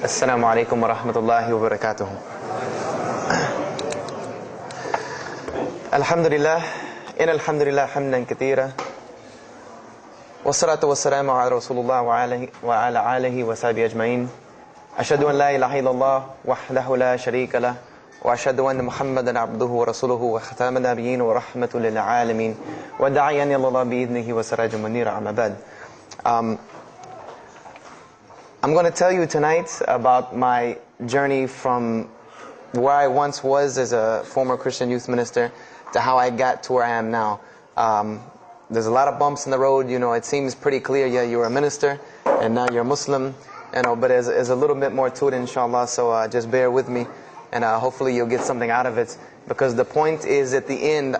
السلام عليكم ورحمة الله وبركاته. الحمد لله إن الحمد لله حمدا كثيرا والصلاة والسلام على رسول الله وعلى آله وصحبه أجمعين. أشهد أن لا إله إلا الله وحده لا شريك له وأشهد أن محمدا عبده ورسوله وختام النبيين ورحمة للعالمين وداعيا إلى الله بإذنه وسراجا منيرا. أما بعد. I'm going to tell you tonight about my journey from where I once was as a former Christian youth minister to how I got to where I am now. There's a lot of bumps in the road. You know, it seems pretty clear. Yeah, you're a minister and now you're a Muslim. You know, but there's a little bit more to it, inshallah. So just bear with me, and hopefully you'll get something out of it. Because the point is, at the end,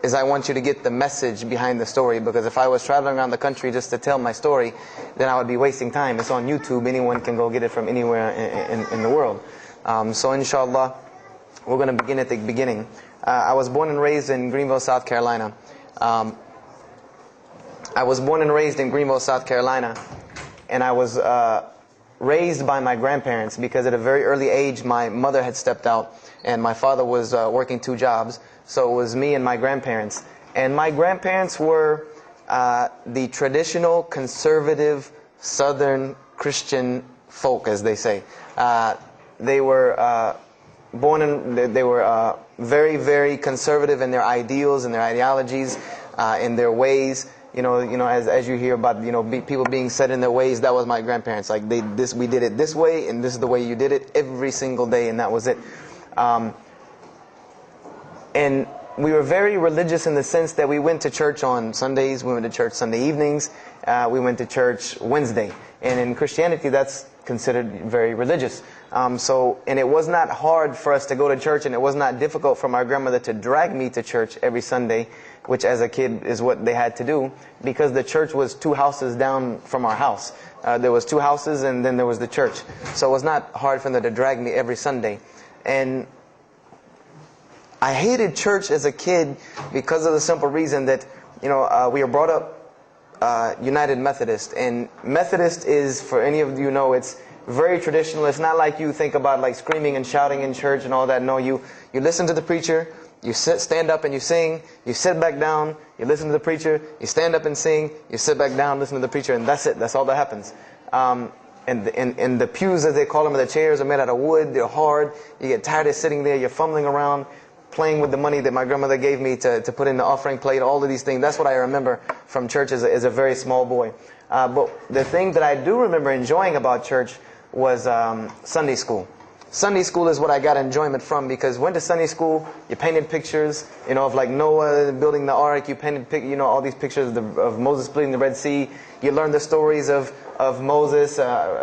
is I want you to get the message behind the story. Because if I was traveling around the country just to tell my story, then I would be wasting time. It's on YouTube. Anyone can go get it from anywhere in the world. So inshallah, we're going to begin at the beginning. I was born and raised in Greenville, South Carolina. I was born and raised in Greenville, South Carolina. And I was raised by my grandparents because at a very early age, my mother had stepped out and my father was working 2 jobs. So it was me and my grandparents. And my grandparents were the traditional, conservative, Southern Christian folk, as they say. They were born in, they were very, very conservative in their ideals and their ideologies, in their ways. You know, as you hear about, people being set in their ways, that was my grandparents. Like we did it this way, and this is the way you did it every single day, and that was it. And we were very religious in the sense that we went to church on Sundays, we went to church Sunday evenings, we went to church Wednesday. And in Christianity, that's considered very religious. And it was not hard for us to go to church, and it was not difficult for my grandmother to drag me to church every Sunday, which as a kid is what they had to do, because the church was 2 houses down from our house. There was 2 houses, and then there was the church. So it was not hard for them to drag me every Sunday. And I hated church as a kid because of the simple reason that, we were brought up United Methodist. And Methodist is, for any of you know, it's very traditional. It's not like you think about like screaming and shouting in church and all that. No, you listen to the preacher, you stand up and you sing, you sit back down, you listen to the preacher, you stand up and sing, you sit back down, listen to the preacher, and that's it. That's all that happens. And the pews, as they call them, the chairs are made out of wood, they're hard, you get tired of sitting there, you're fumbling around, playing with the money that my grandmother gave me to put in the offering plate, all of these things. That's what I remember from church as a very small boy. But the thing that I do remember enjoying about church was Sunday school. Sunday school is what I got enjoyment from, because went to Sunday school, you painted pictures, of like Noah building the ark, you painted, all these pictures of Moses splitting the Red Sea. You learned the stories of Moses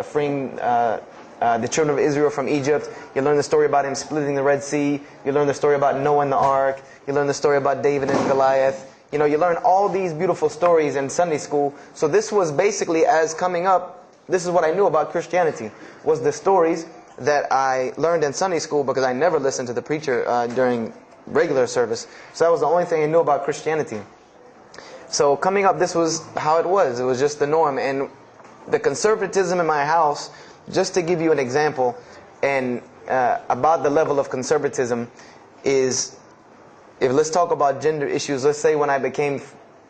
freeing the children of Israel from Egypt. You learn the story about him splitting the Red Sea. You learn the story about Noah and the ark. You learn the story about David and Goliath. You learn all these beautiful stories in Sunday school. So this was basically, as coming up, this is what I knew about Christianity, was the stories that I learned in Sunday school, because I never listened to the preacher during regular service. So that was the only thing I knew about Christianity. So coming up, this was how it was. It was just the norm. And the conservatism in my house, just to give you an example, and about the level of conservatism, is, if let's talk about gender issues, let's say when I became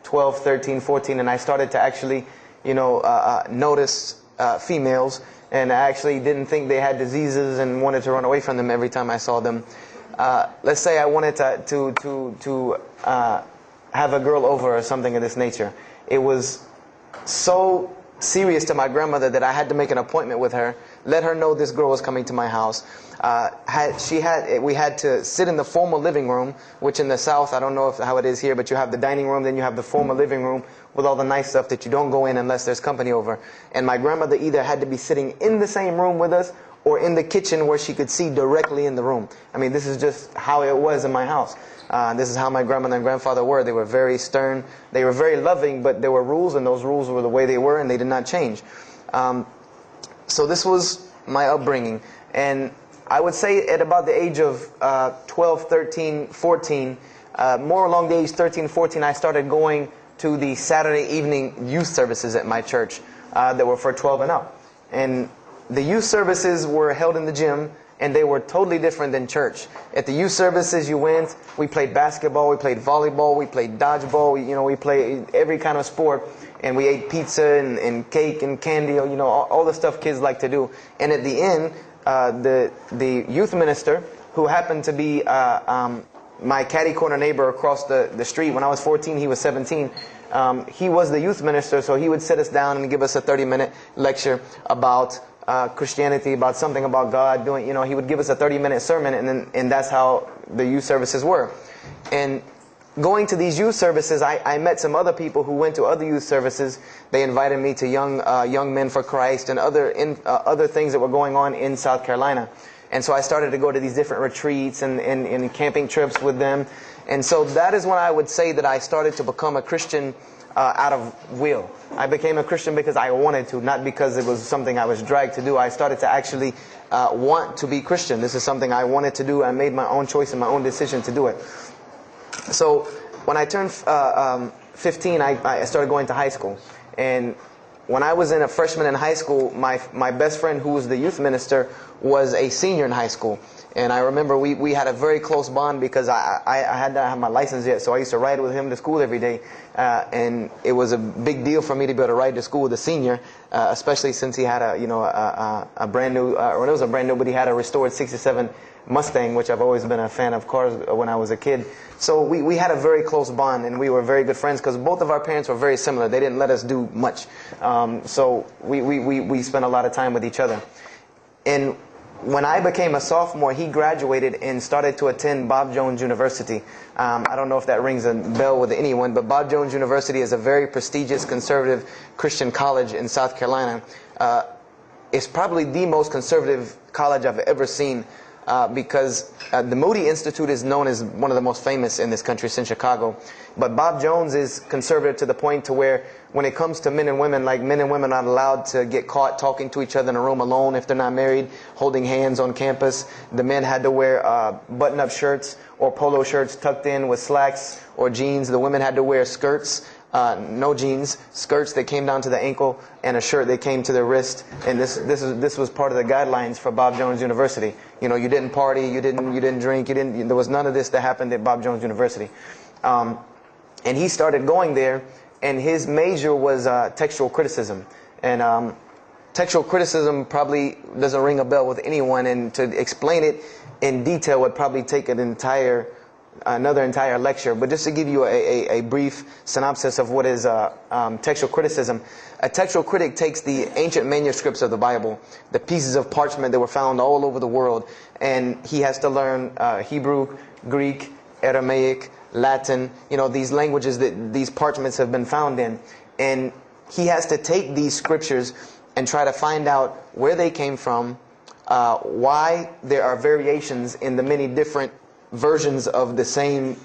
12, 13, 14, and I started to actually, notice females, and I actually didn't think they had diseases and wanted to run away from them every time I saw them. Let's say I wanted to have a girl over or something of this nature. It was so serious to my grandmother that I had to make an appointment with her, let her know this girl was coming to my house. We had to sit in the formal living room, which in the South, I don't know how it is here, but you have the dining room, then you have the formal living room with all the nice stuff that you don't go in unless there's company over. And my grandmother either had to be sitting in the same room with us or in the kitchen where she could see directly in the room. I mean, this is just how it was in my house. This is how my grandmother and grandfather were. They were very stern. They were very loving, but there were rules, and those rules were the way they were, and they did not change. So this was my upbringing. And I would say at about the age of 12, 13, 14, more along the age 13, 14, I started going to the Saturday evening youth services at my church that were for 12 and up. And the youth services were held in the gym, and they were totally different than church. At the youth services you went, we played basketball, we played volleyball, we played dodgeball, we played every kind of sport, and we ate pizza and cake and candy, all the stuff kids like to do. And at the end, the youth minister, who happened to be my catty corner neighbor across the street. When I was 14, he was 17. He was the youth minister, so he would sit us down and give us a 30-minute lecture about Christianity, about something about God. He would give us a 30-minute sermon, and that's how the youth services were. And going to these youth services, I met some other people who went to other youth services. They invited me to Young Men for Christ and other things that were going on in South Carolina. And so I started to go to these different retreats and camping trips with them. And so that is when I would say that I started to become a Christian out of will. I became a Christian because I wanted to, not because it was something I was dragged to do. I started to actually want to be Christian. This is something I wanted to do. I made my own choice and my own decision to do it. So when I turned 15, I started going to high school. And when I was a freshman in high school, my best friend, who was the youth minister, was a senior in high school. And I remember we had a very close bond because I had not have my license yet, so I used to ride with him to school every day. And it was a big deal for me to be able to ride to school with a senior, especially since he had a brand new, when it was a brand new, but he had a restored '67 Mustang, which I've always been a fan of cars when I was a kid. So we had a very close bond, and we were very good friends because both of our parents were very similar. They didn't let us do much. So we spent a lot of time with each other. And when I became a sophomore, he graduated and started to attend Bob Jones University. I don't know if that rings a bell with anyone, but Bob Jones University is a very prestigious conservative Christian college in South Carolina. It's probably the most conservative college I've ever seen. Because the Moody Institute is known as one of the most famous in this country. It's in Chicago. But Bob Jones is conservative to the point to where when it comes to men and women, like men and women are not allowed to get caught talking to each other in a room alone if they're not married, holding hands on campus. The men had to wear button-up shirts or polo shirts tucked in with slacks or jeans. The women had to wear skirts. No jeans, skirts that came down to the ankle, and a shirt that came to the wrist. And this was part of the guidelines for Bob Jones University. You didn't party, you didn't drink, there was none of this that happened at Bob Jones University. And he started going there, and his major was textual criticism. And textual criticism probably doesn't ring a bell with anyone, and to explain it in detail would probably take another entire lecture. But just to give you a brief synopsis of what is textual criticism. A textual critic takes the ancient manuscripts of the Bible, the pieces of parchment that were found all over the world, and he has to learn Hebrew, Greek, Aramaic, Latin, these languages that these parchments have been found in. And he has to take these scriptures and try to find out where they came from, why there are variations in the many different versions of the same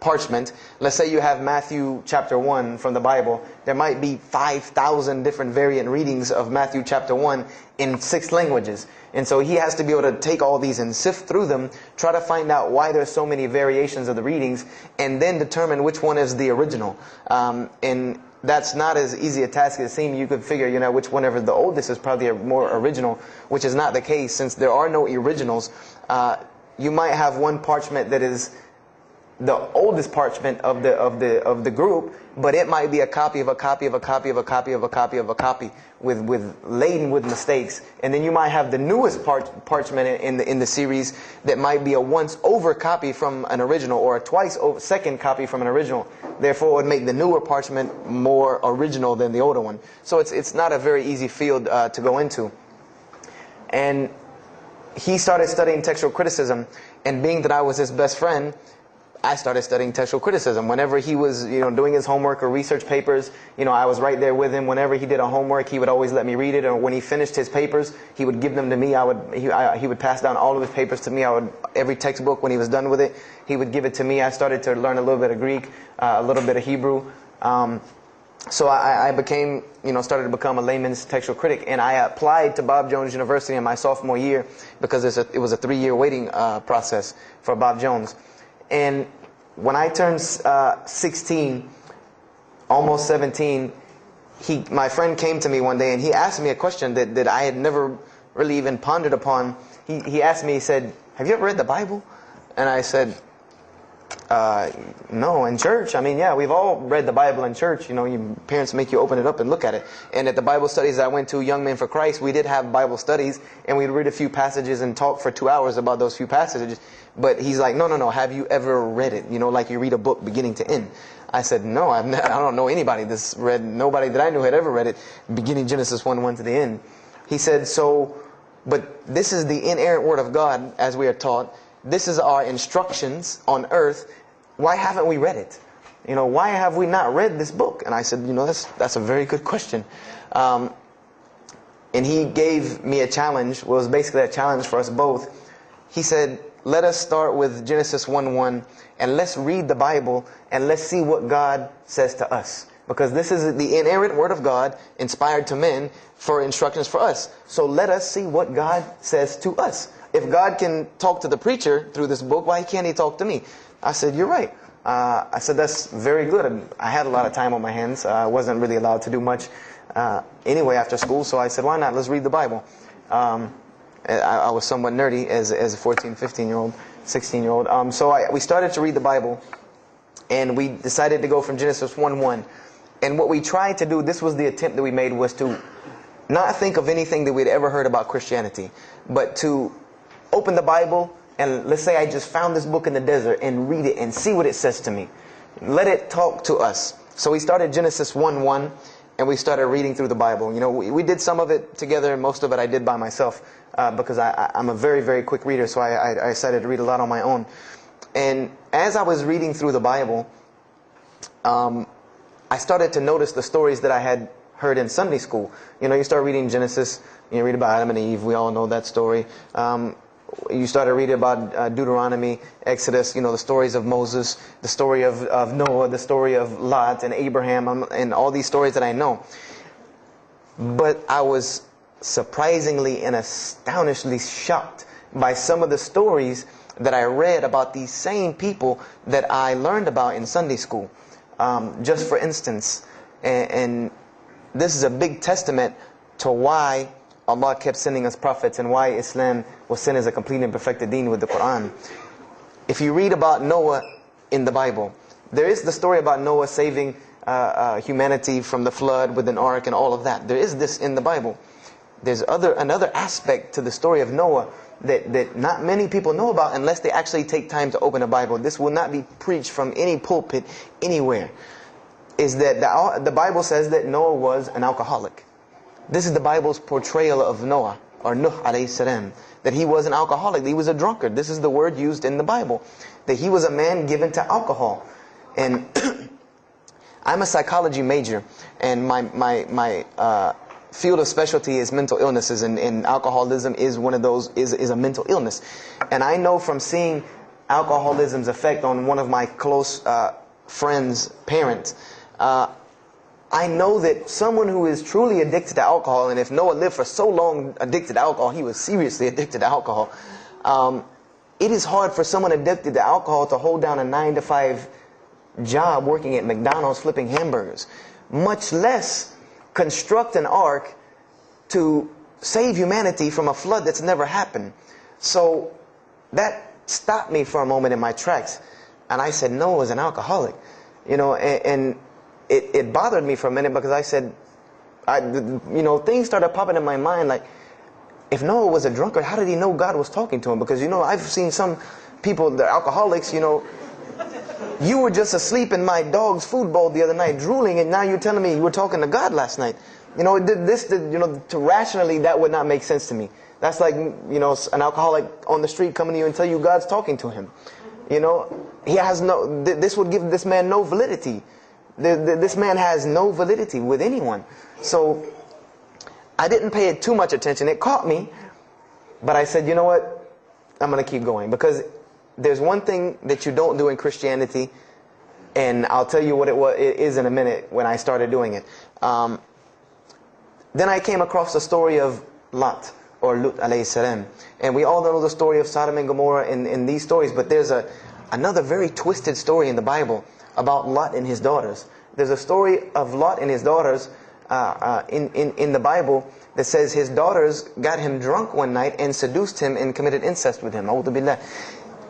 parchment. Let's say you have Matthew chapter 1 from the Bible. There might be 5,000 different variant readings of Matthew chapter 1 in 6 languages. And so he has to be able to take all these and sift through them, try to find out why there's so many variations of the readings, and then determine which one is the original. And that's not as easy a task as it seems. You could figure, which whenever the oldest is probably a more original, which is not the case since there are no originals. You might have one parchment that is the oldest parchment of the group, but it might be a copy of a copy of a copy of a copy of a copy of a copy laden with mistakes. And then you might have the newest parchment in the series that might be a once over copy from an original, or a twice over second copy from an original. Therefore, it would make the newer parchment more original than the older one. So it's not a very easy field to go into. And he started studying textual criticism, and being that I was his best friend, I started studying textual criticism. Whenever he was, doing his homework or research papers, I was right there with him. Whenever he did a homework, he would always let me read it. Or when he finished his papers, he would give them to me. He would pass down all of his papers to me. Every textbook, when he was done with it, he would give it to me. I started to learn a little bit of Greek, a little bit of Hebrew. So I became, started to become a layman's textual critic, and I applied to Bob Jones University in my sophomore year because it was a 3-year waiting process for Bob Jones. And when I turned 16, almost 17, my friend came to me one day and he asked me a question that I had never really even pondered upon. He asked me, he said, "Have you ever read the Bible?" And I said, no, in church. I mean, yeah, we've all read the Bible in church. You know, your parents make you open it up and look at it. And at the Bible studies I went to, Young Men for Christ, we did have Bible studies, and we'd read a few passages and talk for 2 hours about those few passages. But he's like, no, have you ever read it? You know, like you read a book beginning to end. I said, no, I don't know anybody that's read, nobody that I knew had ever read it, beginning Genesis 1:1 to the end. He said, but this is the inerrant Word of God, as we are taught. This is our instructions on earth. Why haven't we read it? You know, why have we not read this book? And I said, you know, that's a very good question. And he gave me a challenge. Well, it was basically a challenge for us both. He said, let us start with Genesis 1:1 and let's read the Bible and let's see what God says to us. Because this is the inerrant Word of God, inspired to men for instructions for us. So let us see what God says to us. If God can talk to the preacher through this book, why can't He talk to me? I said, you're right. I said, that's very good. I had a lot of time on my hands. I wasn't really allowed to do much anyway after school. So I said, why not? Let's read the Bible. I was somewhat nerdy as a 14, 15-year-old, 16-year-old. So we started to read the Bible. And we decided to go from Genesis 1:1. And what we tried to do, this was the attempt that we made, was to not think of anything that we'd ever heard about Christianity, but to open the Bible and let's say I just found this book in the desert and read it and see what it says to me. Let it talk to us. So we started Genesis 1:1 and we started reading through the Bible. You know, we did some of it together and most of it I did by myself because I'm a very, very quick reader, so I decided to read a lot on my own. And as I was reading through the Bible, I started to notice the stories that I had heard in Sunday school. You know, you start reading Genesis, you read about Adam and Eve, we all know that story. You started reading about Deuteronomy, Exodus, you know, the stories of Moses, the story of Noah, the story of Lot and Abraham, and all these stories that I know. But I was surprisingly and astonishingly shocked by some of the stories that I read about these same people that I learned about in Sunday school. Just for instance, and this is a big testament to why Allah kept sending us prophets and why Islam was sent as a complete and perfected deen with the Quran. If you read about Noah in the Bible, there is the story about Noah saving humanity from the flood with an ark and all of that. There is this in the Bible. There's another aspect to the story of Noah that not many people know about unless they actually take time to open a Bible. This will not be preached from any pulpit anywhere. Is that the Bible says that Noah was an alcoholic. This is the Bible's portrayal of Noah, or Nuh alayhi salam, that he was an alcoholic, that he was a drunkard. This is the word used in the Bible, that he was a man given to alcohol. And I'm a psychology major, and my field of specialty is mental illnesses, and alcoholism is one of those, is a mental illness. And I know from seeing alcoholism's effect on one of my close friends' parents, I know that someone who is truly addicted to alcohol, and if Noah lived for so long addicted to alcohol, he was seriously addicted to alcohol. It is hard for someone addicted to alcohol to hold down a 9-to-5 job working at McDonald's flipping hamburgers, much less construct an ark to save humanity from a flood that's never happened. So that stopped me for a moment in my tracks, and I said, Noah was an alcoholic, you know, and it bothered me for a minute because I said, you know, things started popping in my mind like, if Noah was a drunkard, how did he know God was talking to him? Because, you know, I've seen some people, they're alcoholics, you know, you were just asleep in my dog's food bowl the other night, drooling, and now you're telling me you were talking to God last night. You know, you know, to rationally, that would not make sense to me. That's like, you know, an alcoholic on the street coming to you and tell you God's talking to him. You know, he has no, this would give this man no validity. This man has no validity with anyone. So I didn't pay it too much attention. It caught me, but I said, you know what? I'm going to keep going, because there's one thing that you don't do in Christianity, and I'll tell you what it is in a minute when I started doing it. Then I came across the story of Lot, or Lut alayhi salam. And we all know the story of Sodom and Gomorrah in these stories, but there's another very twisted story in the Bible about Lot and his daughters. There's a story of Lot and his daughters in the Bible that says his daughters got him drunk one night and seduced him and committed incest with him. A'udhu billah.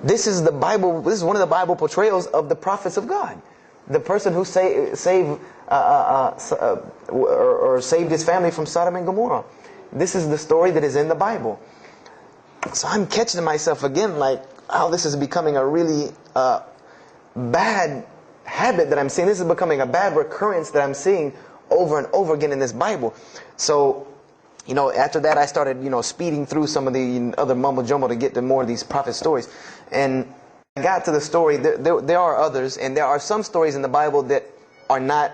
This is the Bible. This is one of the Bible portrayals of the prophets of God. The person who saved his family from Sodom and Gomorrah. This is the story that is in the Bible. So I'm catching myself again, like, how this is becoming a really bad habit that I'm seeing. This is becoming a bad recurrence that I'm seeing over and over again in this Bible. So, after that I started, speeding through some of the other mumbo jumbo to get to more of these prophet stories. And I got to the story, there are others, and there are some stories in the Bible that are not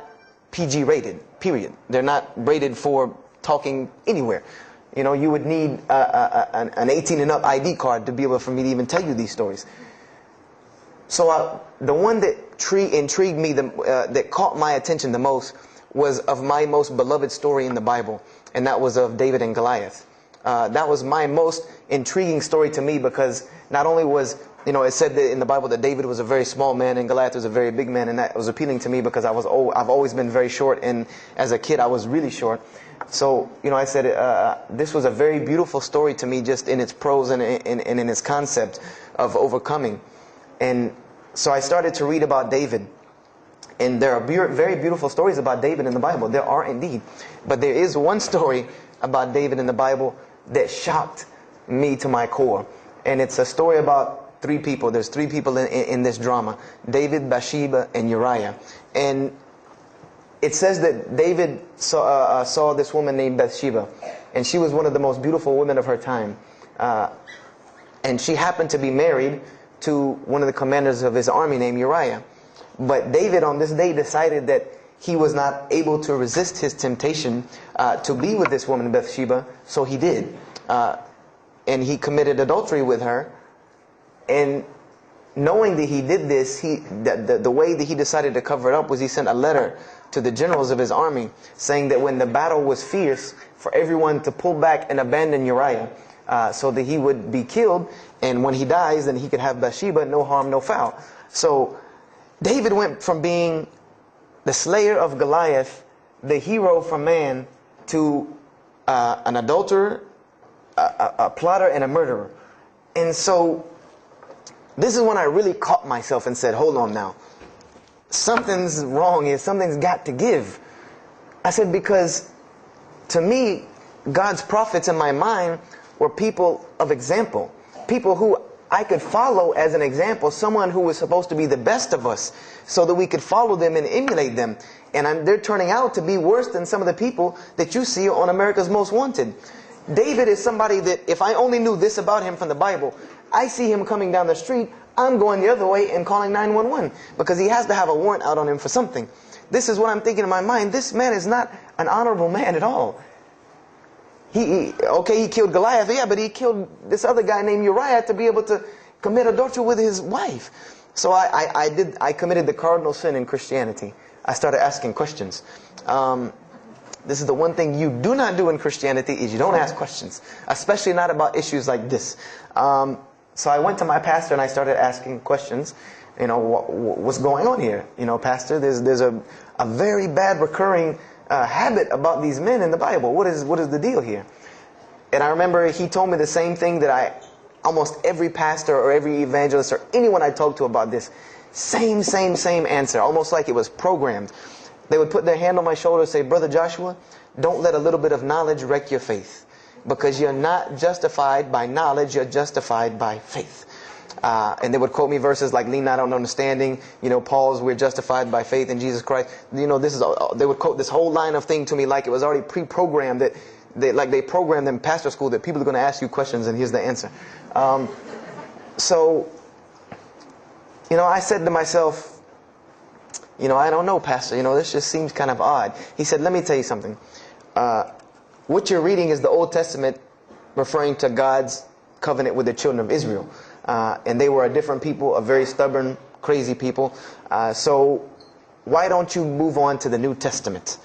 PG rated, period. They're not rated for talking anywhere. You would need an 18 and up ID card to be able for me to even tell you these stories. So the one that intrigued me, that caught my attention the most, was of my most beloved story in the Bible, and that was of David and Goliath. That was my most intriguing story to me, because not only was, it said that in the Bible that David was a very small man and Goliath was a very big man, and that was appealing to me because I've always been very short, and as a kid I was really short. So, I said this was a very beautiful story to me, just in its prose and in its concept of overcoming. And so I started to read about David. And there are very beautiful stories about David in the Bible. There are indeed. But there is one story about David in the Bible that shocked me to my core. And it's a story about three people. There's three people in this drama: David, Bathsheba, and Uriah. And it says that David saw this woman named Bathsheba. And she was one of the most beautiful women of her time. And she happened to be married to one of the commanders of his army named Uriah. But David on this day decided that he was not able to resist his temptation to be with this woman Bathsheba, so he did. And he committed adultery with her. And knowing that he did this, the way that he decided to cover it up was he sent a letter to the generals of his army saying that when the battle was fierce, for everyone to pull back and abandon Uriah so that he would be killed. And when he dies, then he could have Bathsheba, no harm, no foul. So David went from being the slayer of Goliath, the hero from man, to an adulterer, a plotter, and a murderer. And so this is when I really caught myself and said, hold on now. Something's wrong here. Something's got to give. I said, because to me, God's prophets in my mind were people of example. People who I could follow as an example, someone who was supposed to be the best of us, so that we could follow them and emulate them. And they're turning out to be worse than some of the people that you see on America's Most Wanted. David is somebody that, if I only knew this about him from the Bible, I see him coming down the street, I'm going the other way and calling 911, because he has to have a warrant out on him for something. This is what I'm thinking in my mind. This man is not an honorable man at all. He killed Goliath, yeah, but he killed this other guy named Uriah to be able to commit adultery with his wife. So I committed the cardinal sin in Christianity. I started asking questions. This is the one thing you do not do in Christianity, is you don't ask questions, especially not about issues like this. So I went to my pastor and I started asking questions. What's going on here? Pastor, there's a very bad recurring habit about these men in the Bible. What is the deal here? And I remember he told me the same thing that almost every pastor or every evangelist or anyone I talked to about this, same answer, almost like it was programmed. They would put their hand on my shoulder and say, Brother Joshua, don't let a little bit of knowledge wreck your faith, because you're not justified by knowledge, you're justified by faith. And they would quote me verses like, lean not on understanding, Paul's, we're justified by faith in Jesus Christ. They would quote this whole line of thing to me like it was already pre-programmed, that they programmed in pastor school that people are going to ask you questions and here's the answer. So I said to myself, I don't know, Pastor, this just seems kind of odd. He said, let me tell you something. What you're reading is the Old Testament referring to God's covenant with the children of Israel. And they were a different people, a very stubborn, crazy people. So why don't you move on to the New Testament?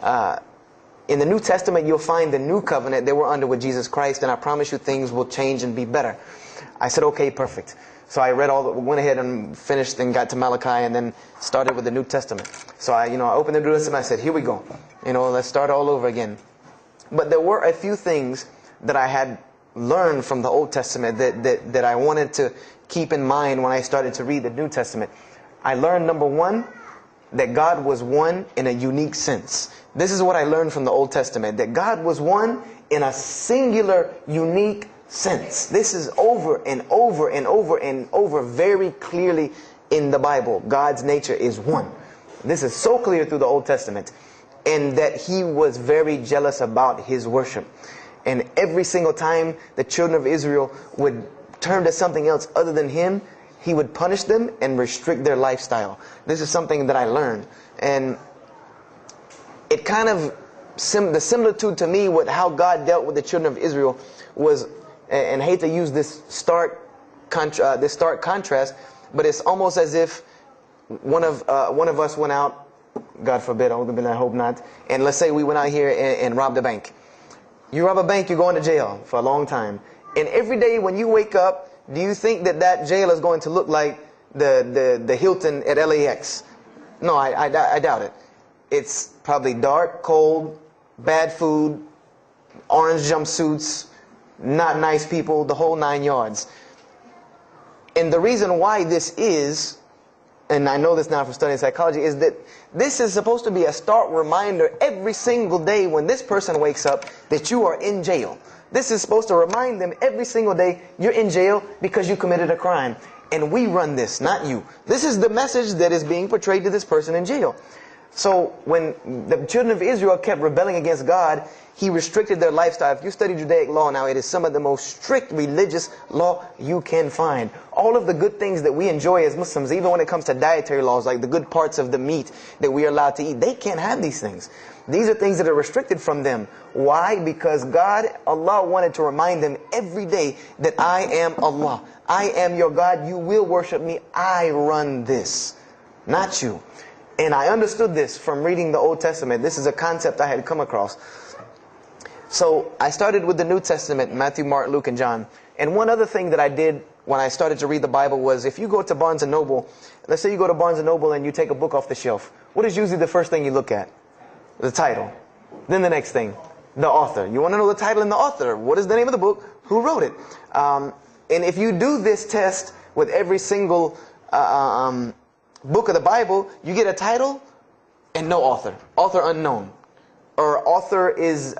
In the New Testament, you'll find the new covenant they were under with Jesus Christ, and I promise you things will change and be better. I said, okay, perfect. So I went ahead and finished and got to Malachi and then started with the New Testament. So I opened the New Testament. I said, here we go. Let's start all over again. But there were a few things that I had learned from the Old Testament that I wanted to keep in mind when I started to read the New Testament. I learned, number one, that God was one in a unique sense. This is what I learned from the Old Testament, that God was one in a singular, unique sense. This is over and over and over and over very clearly in the Bible. God's nature is one. This is so clear through the Old Testament. And that He was very jealous about His worship. And every single time the children of Israel would turn to something else other than Him, He would punish them and restrict their lifestyle. This is something that I learned. And it kind of, the similitude to me with how God dealt with the children of Israel was, and I hate to use this stark contrast, but it's almost as if one of us went out, God forbid, I hope not, and let's say we went out here and robbed a bank. You rob a bank, you're going to jail for a long time. And every day when you wake up, do you think that jail is going to look like the Hilton at LAX? No, I doubt it. It's probably dark, cold, bad food, orange jumpsuits, not nice people, the whole 9 yards. And the reason why this is, and I know this now from studying psychology, is that this is supposed to be a stark reminder every single day when this person wakes up that you are in jail. This is supposed to remind them every single day you're in jail because you committed a crime. And we run this, not you. This is the message that is being portrayed to this person in jail. So when the children of Israel kept rebelling against God, He restricted their lifestyle. If you study Judaic law now, it is some of the most strict religious law you can find. All of the good things that we enjoy as Muslims, even when it comes to dietary laws, like the good parts of the meat that we are allowed to eat, they can't have these things. These are things that are restricted from them. Why? Because God, Allah, wanted to remind them every day that I am Allah. I am your God. You will worship me. I run this, not you. And I understood this from reading the Old Testament. This is a concept I had come across. So I started with the New Testament, Matthew, Mark, Luke, and John. And one other thing that I did when I started to read the Bible was, if you go to Barnes & Noble, let's say you go to Barnes & Noble and you take a book off the shelf. What is usually the first thing you look at? The title. Then the next thing, the author. You want to know the title and the author. What is the name of the book? Who wrote it? And if you do this test with every single book of the Bible, you get a title and no author. Author unknown. Or author is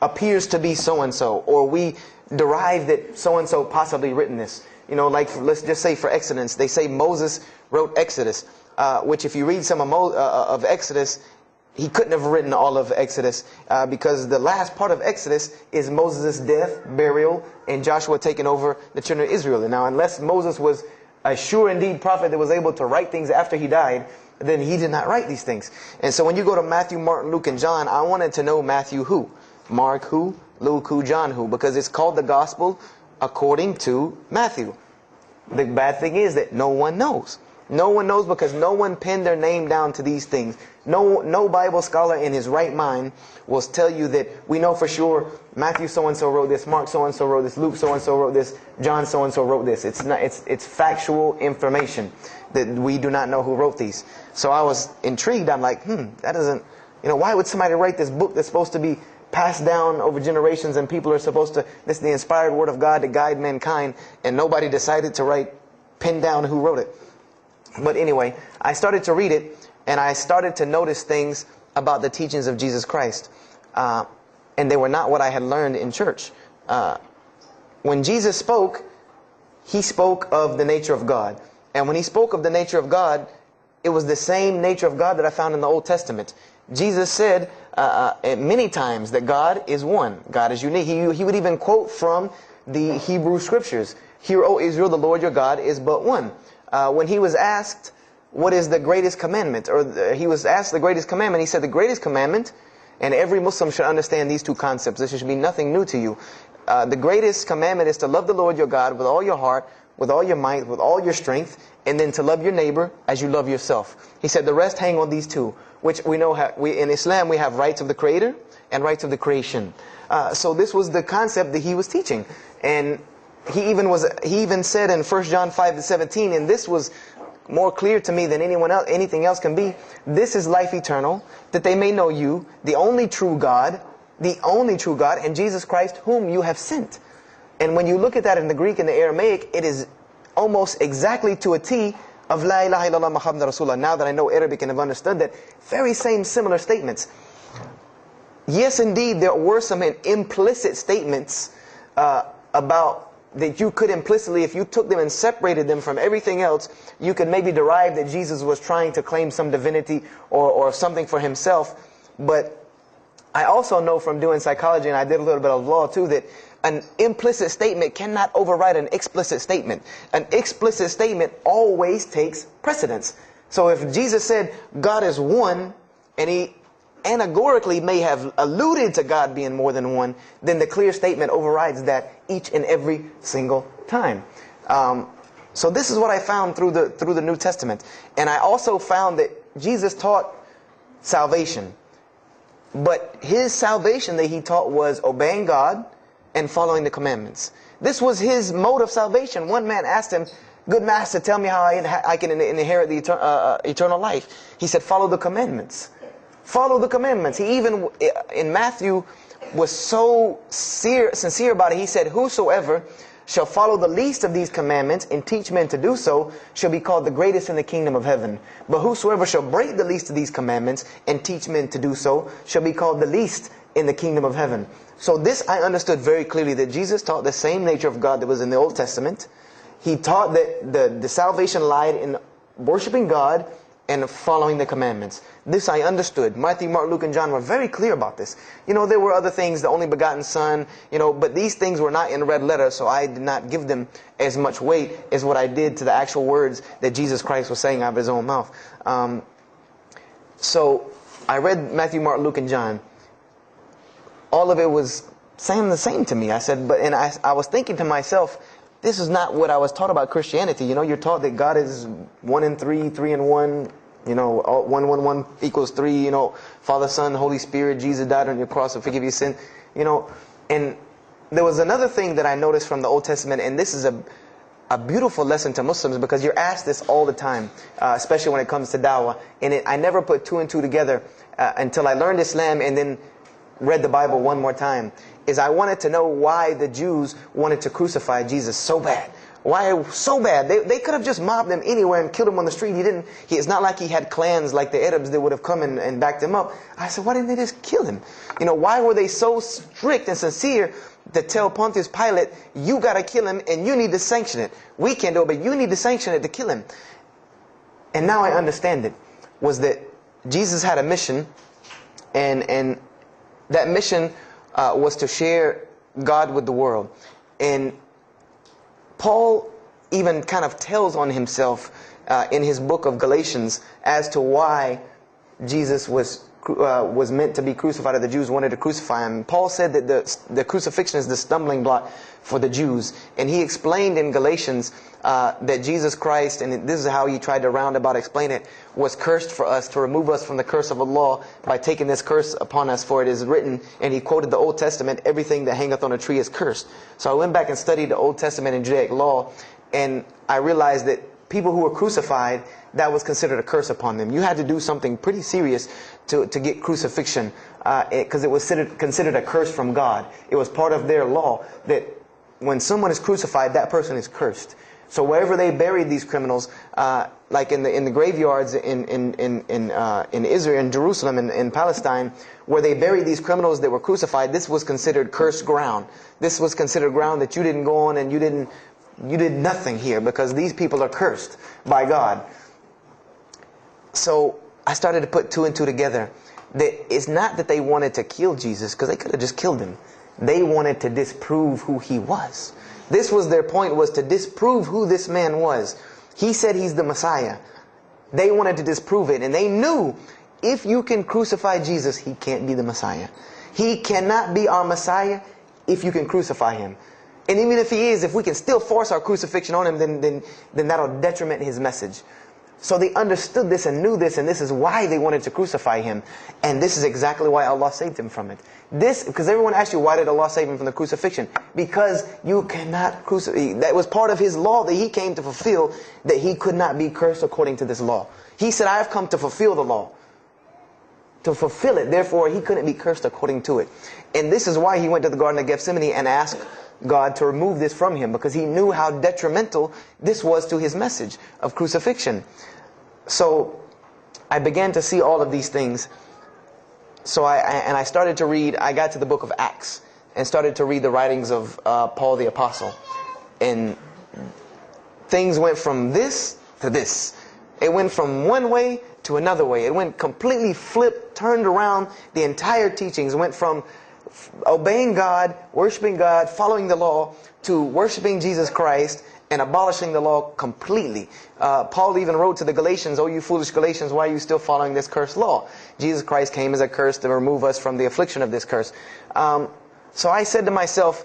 appears to be so-and-so. Or we derive that so-and-so possibly written this. Like let's just say for Exodus, they say Moses wrote Exodus. Which if you read some of Exodus, he couldn't have written all of Exodus because the last part of Exodus is Moses' death, burial, and Joshua taking over the children of Israel. And now unless Moses was a sure indeed prophet that was able to write things after he died, then he did not write these things. And so when you go to Matthew, Mark, Luke, and John, I wanted to know Matthew who, Mark who, Luke who, John who, because it's called the gospel according to Matthew. The bad thing is that no one knows. No one knows because no one penned their name down to these things. No Bible scholar in his right mind will tell you that we know for sure Matthew so-and-so wrote this, Mark so-and-so wrote this, Luke so-and-so wrote this, John so-and-so wrote this. It's factual information that we do not know who wrote these. So I was intrigued. I'm like, that doesn't, why would somebody write this book that's supposed to be passed down over generations and people are supposed to, this is the inspired word of God to guide mankind, and nobody decided to pin down who wrote it. But anyway, I started to read it, and I started to notice things about the teachings of Jesus Christ. And they were not what I had learned in church. When Jesus spoke, He spoke of the nature of God. And when He spoke of the nature of God, it was the same nature of God that I found in the Old Testament. Jesus said many times that God is one. God is unique. He would even quote from the Hebrew Scriptures. Hear, O Israel, the Lord your God is but one. When He was asked, what is the greatest commandment? Or He was asked the greatest commandment. He said the greatest commandment, and every Muslim should understand these two concepts. This should be nothing new to you. The greatest commandment is to love the Lord your God with all your heart, with all your might, with all your strength, and then to love your neighbor as you love yourself. He said the rest hang on these two, which we know in Islam we have rights of the Creator and rights of the creation. So this was the concept that He was teaching. And he even said in 1 John 5:17, and this was more clear to me than anything else can be. This is life eternal, that they may know you, the only true God, and Jesus Christ, whom you have sent. And when you look at that in the Greek and the Aramaic, it is almost exactly to a T of La ilaha illallah Muhammad Rasulullah. Now that I know Arabic and have understood that, very same similar statements. Yes, indeed, there were some implicit statements about that you could implicitly, if you took them and separated them from everything else, you could maybe derive that Jesus was trying to claim some divinity or something for himself. But I also know from doing psychology, and I did a little bit of law too, that an implicit statement cannot override an explicit statement. An explicit statement always takes precedence. So if Jesus said God is one, and he anagorically may have alluded to God being more than one, then the clear statement overrides that each and every single time. So this is what I found through the New Testament. And I also found that Jesus taught salvation. But his salvation that he taught was obeying God and following the commandments. This was his mode of salvation. One man asked him, "Good master, tell me how I can inherit the eternal life." He said, "Follow the commandments." Follow the commandments. He even, in Matthew, was so sincere about it. He said, "Whosoever shall follow the least of these commandments and teach men to do so shall be called the greatest in the kingdom of heaven. But whosoever shall break the least of these commandments and teach men to do so shall be called the least in the kingdom of heaven." So this I understood very clearly, that Jesus taught the same nature of God that was in the Old Testament. He taught that the salvation lied in worshiping God and following the commandments. This I understood. Matthew, Mark, Luke, and John were very clear about this. There were other things, the only begotten Son, but these things were not in red letter, so I did not give them as much weight as what I did to the actual words that Jesus Christ was saying out of his own mouth. So I read Matthew, Mark, Luke, and John. All of it was saying the same to me. I said, I was thinking to myself, this is not what I was taught about Christianity. You're taught that God is 1 in 3, 3 in 1. 1 equals 3. Father, Son, Holy Spirit. Jesus died on your cross to forgive your sin. And there was another thing that I noticed from the Old Testament, and this is a beautiful lesson to Muslims, because you're asked this all the time, especially when it comes to da'wah. And I never put 2 and 2 together until I learned Islam and then read the Bible one more time. Is I wanted to know why the Jews wanted to crucify Jesus so bad. Why so bad? They could have just mobbed him anywhere and killed him on the street. It's not like he had clans like the Arabs that would have come and backed him up. I said, why didn't they just kill him? Why were they so strict and sincere to tell Pontius Pilate, you got to kill him and you need to sanction it. We can't do it, but you need to sanction it to kill him. And now I understand it. Was that Jesus had a mission, and that mission was to share God with the world. And Paul even kind of tells on himself in his book of Galatians as to why Jesus was meant to be crucified, or the Jews wanted to crucify him. Paul said that the crucifixion is the stumbling block for the Jews. And he explained in Galatians that Jesus Christ, and this is how he tried to roundabout explain it, was cursed for us, to remove us from the curse of Allah by taking this curse upon us. For it is written, and he quoted the Old Testament, everything that hangeth on a tree is cursed. So I went back and studied the Old Testament and Judaic law, and I realized that people who were crucified, that was considered a curse upon them. You had to do something pretty serious to get crucifixion, because it was considered a curse from God. It was part of their law that when someone is crucified, that person is cursed. So wherever they buried these criminals, like in the graveyards in Israel, in Jerusalem, in Palestine, where they buried these criminals that were crucified, this was considered cursed ground. This was considered ground that you didn't go on, and you did nothing here, because these people are cursed by God. So I started to put 2 and 2 together. That it's not that they wanted to kill Jesus, because they could have just killed him. They wanted to disprove who he was. This was their point, was to disprove who this man was. He said he's the Messiah. They wanted to disprove it. And they knew, if you can crucify Jesus, he can't be the Messiah. He cannot be our Messiah if you can crucify him. And even if he is, if we can still force our crucifixion on him, then that'll detriment his message. So they understood this and knew this, and this is why they wanted to crucify him. And this is exactly why Allah saved him from it. Because everyone asked you, why did Allah save him from the crucifixion? Because you cannot crucify. That was part of his law that he came to fulfill, that he could not be cursed according to this law. He said, I have come to fulfill the law. To fulfill it. Therefore, he couldn't be cursed according to it. And this is why he went to the Garden of Gethsemane and asked God to remove this from him, because he knew how detrimental this was to his message of crucifixion. So I began to see all of these things. So I started to read. I got to the book of Acts and started to read the writings of Paul the Apostle. And things went from this to this. It went from one way to another way. It went completely flipped, turned around. The entire teachings went from obeying God, worshiping God, following the law, to worshiping Jesus Christ and abolishing the law completely. Paul even wrote to the Galatians, "Oh, you foolish Galatians, why are you still following this cursed law?" Jesus Christ came as a curse to remove us from the affliction of this curse. So I said to myself,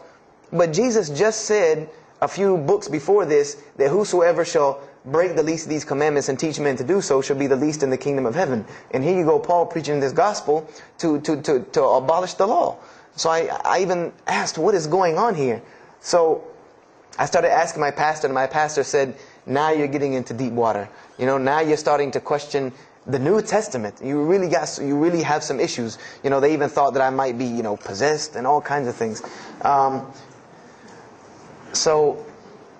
but Jesus just said a few books before this that whosoever shall break the least of these commandments and teach men to do so shall be the least in the kingdom of heaven. And here you go, Paul preaching this gospel to abolish the law. So I even asked, what is going on here? So I started asking my pastor, and my pastor said, now you're getting into deep water. You know, now you're starting to question the New Testament. You really have some issues. You know, they even thought that I might be, you know, possessed and all kinds of things. So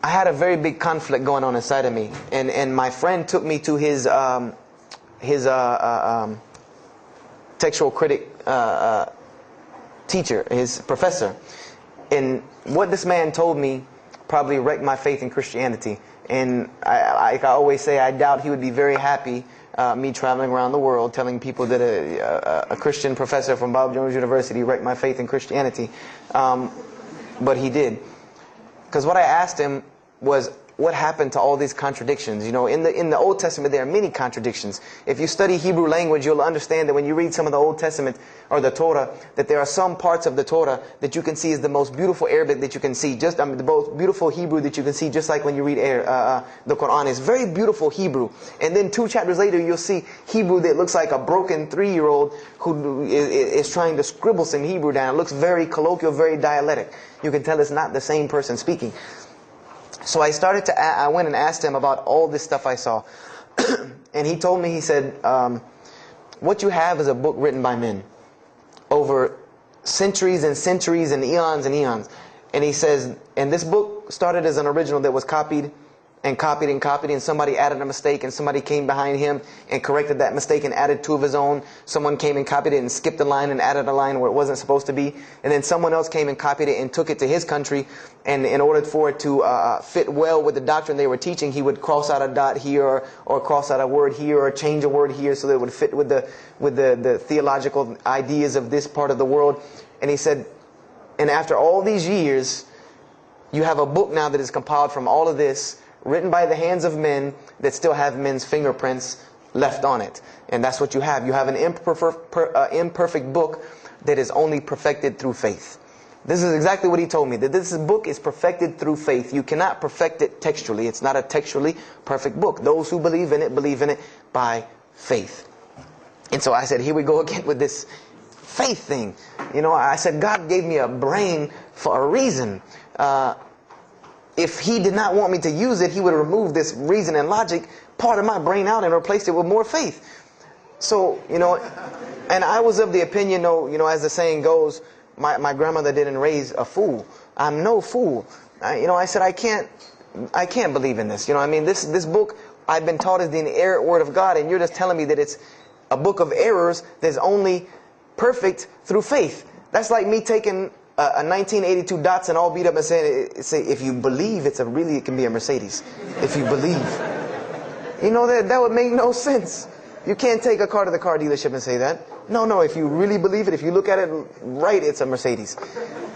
I had a very big conflict going on inside of me, and my friend took me to his textual critic teacher, his professor. And what this man told me probably wrecked my faith in Christianity. And I always say, I doubt he would be very happy me traveling around the world telling people that a Christian professor from Bob Jones University wrecked my faith in Christianity. But he did. Because what I asked him was, what happened to all these contradictions? You know, in the Old Testament there are many contradictions. If you study Hebrew language, you'll understand that when you read some of the Old Testament or the Torah, that there are some parts of the Torah that you can see is the most beautiful Arabic that you can see, the most beautiful Hebrew that you can see, just like when you read the Quran. It's very beautiful Hebrew. And then 2 chapters later, you'll see Hebrew that looks like a broken 3-year-old who is trying to scribble some Hebrew down. It looks very colloquial, very dialectic. You can tell it's not the same person speaking. So I went and asked him about all this stuff I saw. And he told me, he said, what you have is a book written by men over centuries and centuries and eons and eons. And he says, and this book started as an original that was copied and copied and copied, and somebody added a mistake, and somebody came behind him and corrected that mistake and added 2 of his own. Someone came and copied it and skipped a line and added a line where it wasn't supposed to be. And then someone else came and copied it and took it to his country, and in order for it to fit well with the doctrine they were teaching, he would cross out a dot here or cross out a word here or change a word here so that it would fit with the theological ideas of this part of the world. And he said, and after all these years, you have a book now that is compiled from all of this, written by the hands of men that still have men's fingerprints left on it. And that's what you have. You have an imperfect book that is only perfected through faith. This is exactly what he told me, that this book is perfected through faith. You cannot perfect it textually. It's not a textually perfect book. Those who believe in it by faith. And so I said, here we go again with this faith thing. You know, I said, God gave me a brain for a reason. If he did not want me to use it, he would remove this reason and logic part of my brain out and replace it with more faith. So, you know, and I was of the opinion, you know, as the saying goes, my grandmother didn't raise a fool. I'm no fool. You know, I said, I can't believe in this. You know, I mean, this book I've been taught is the inerrant word of God, and you're just telling me that it's a book of errors that's only perfect through faith. That's like me taking a 1982 Datsun all beat up and saying, if you believe it can be a Mercedes. If you believe. You know, that would make no sense. You can't take a car to the car dealership and say that. No, if you really believe it, if you look at it right, it's a Mercedes.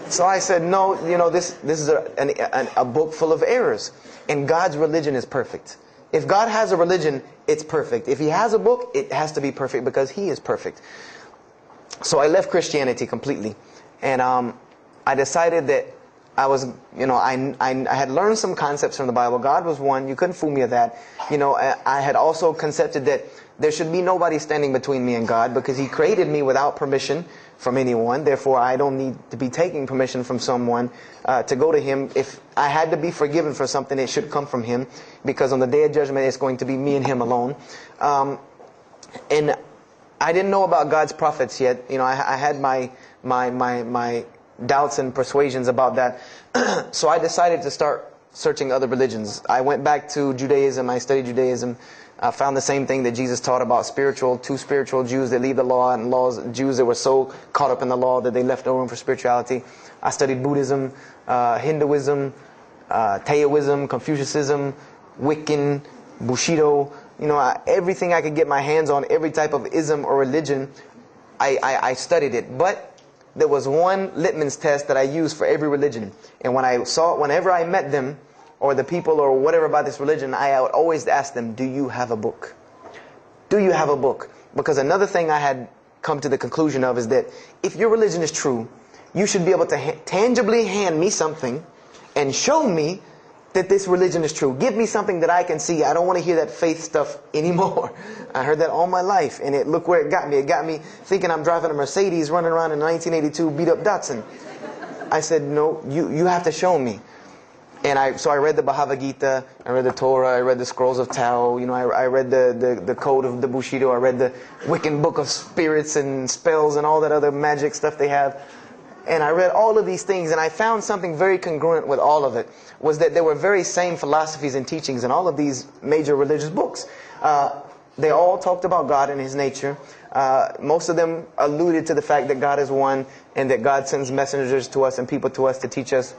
So I said, no, you know, this is a book full of errors. And God's religion is perfect. If God has a religion, it's perfect. If he has a book, it has to be perfect because he is perfect. So I left Christianity completely. And I decided that I was, I had learned some concepts from the Bible. God was one. You couldn't fool me of that. I had also concepted that there should be nobody standing between me and God, because He created me without permission from anyone. Therefore, I don't need to be taking permission from someone to go to Him. If I had to be forgiven for something, it should come from Him, because on the day of judgment, it's going to be me and Him alone. And I didn't know about God's prophets yet. I had my doubts and persuasions about that. So I decided to start searching other religions. I went back to Judaism. I studied Judaism. I found the same thing that Jesus taught about two spiritual Jews that leave the law, and Jews that were so caught up in the law that they left no room for spirituality. I studied Buddhism, Hinduism, Taoism, Confucianism, Wiccan, Bushido. Everything I could get my hands on, every type of ism or religion, I studied it. But there was one litmus test that I used for every religion. And whenever I met them, or the people, or whatever about this religion, I would always ask them, do you have a book? Do you have a book? Because another thing I had come to the conclusion of is that if your religion is true, you should be able to tangibly hand me something and show me that this religion is true. Give me something that I can see. I don't want to hear that faith stuff anymore. I heard that all my life, and look where it got me. It got me thinking I'm driving a Mercedes running around in a 1982 beat-up Datsun. I said, no, you have to show me. And so I read the Bhagavad Gita, I read the Torah, I read the Scrolls of Tao, I read the Code of the Bushido, I read the Wiccan Book of Spirits and Spells and all that other magic stuff they have. And I read all of these things, and I found something very congruent with all of it, was that there were very same philosophies and teachings in all of these major religious books. They all talked about God and His nature. Most of them alluded to the fact that God is one, and that God sends messengers to us and people to us to teach us.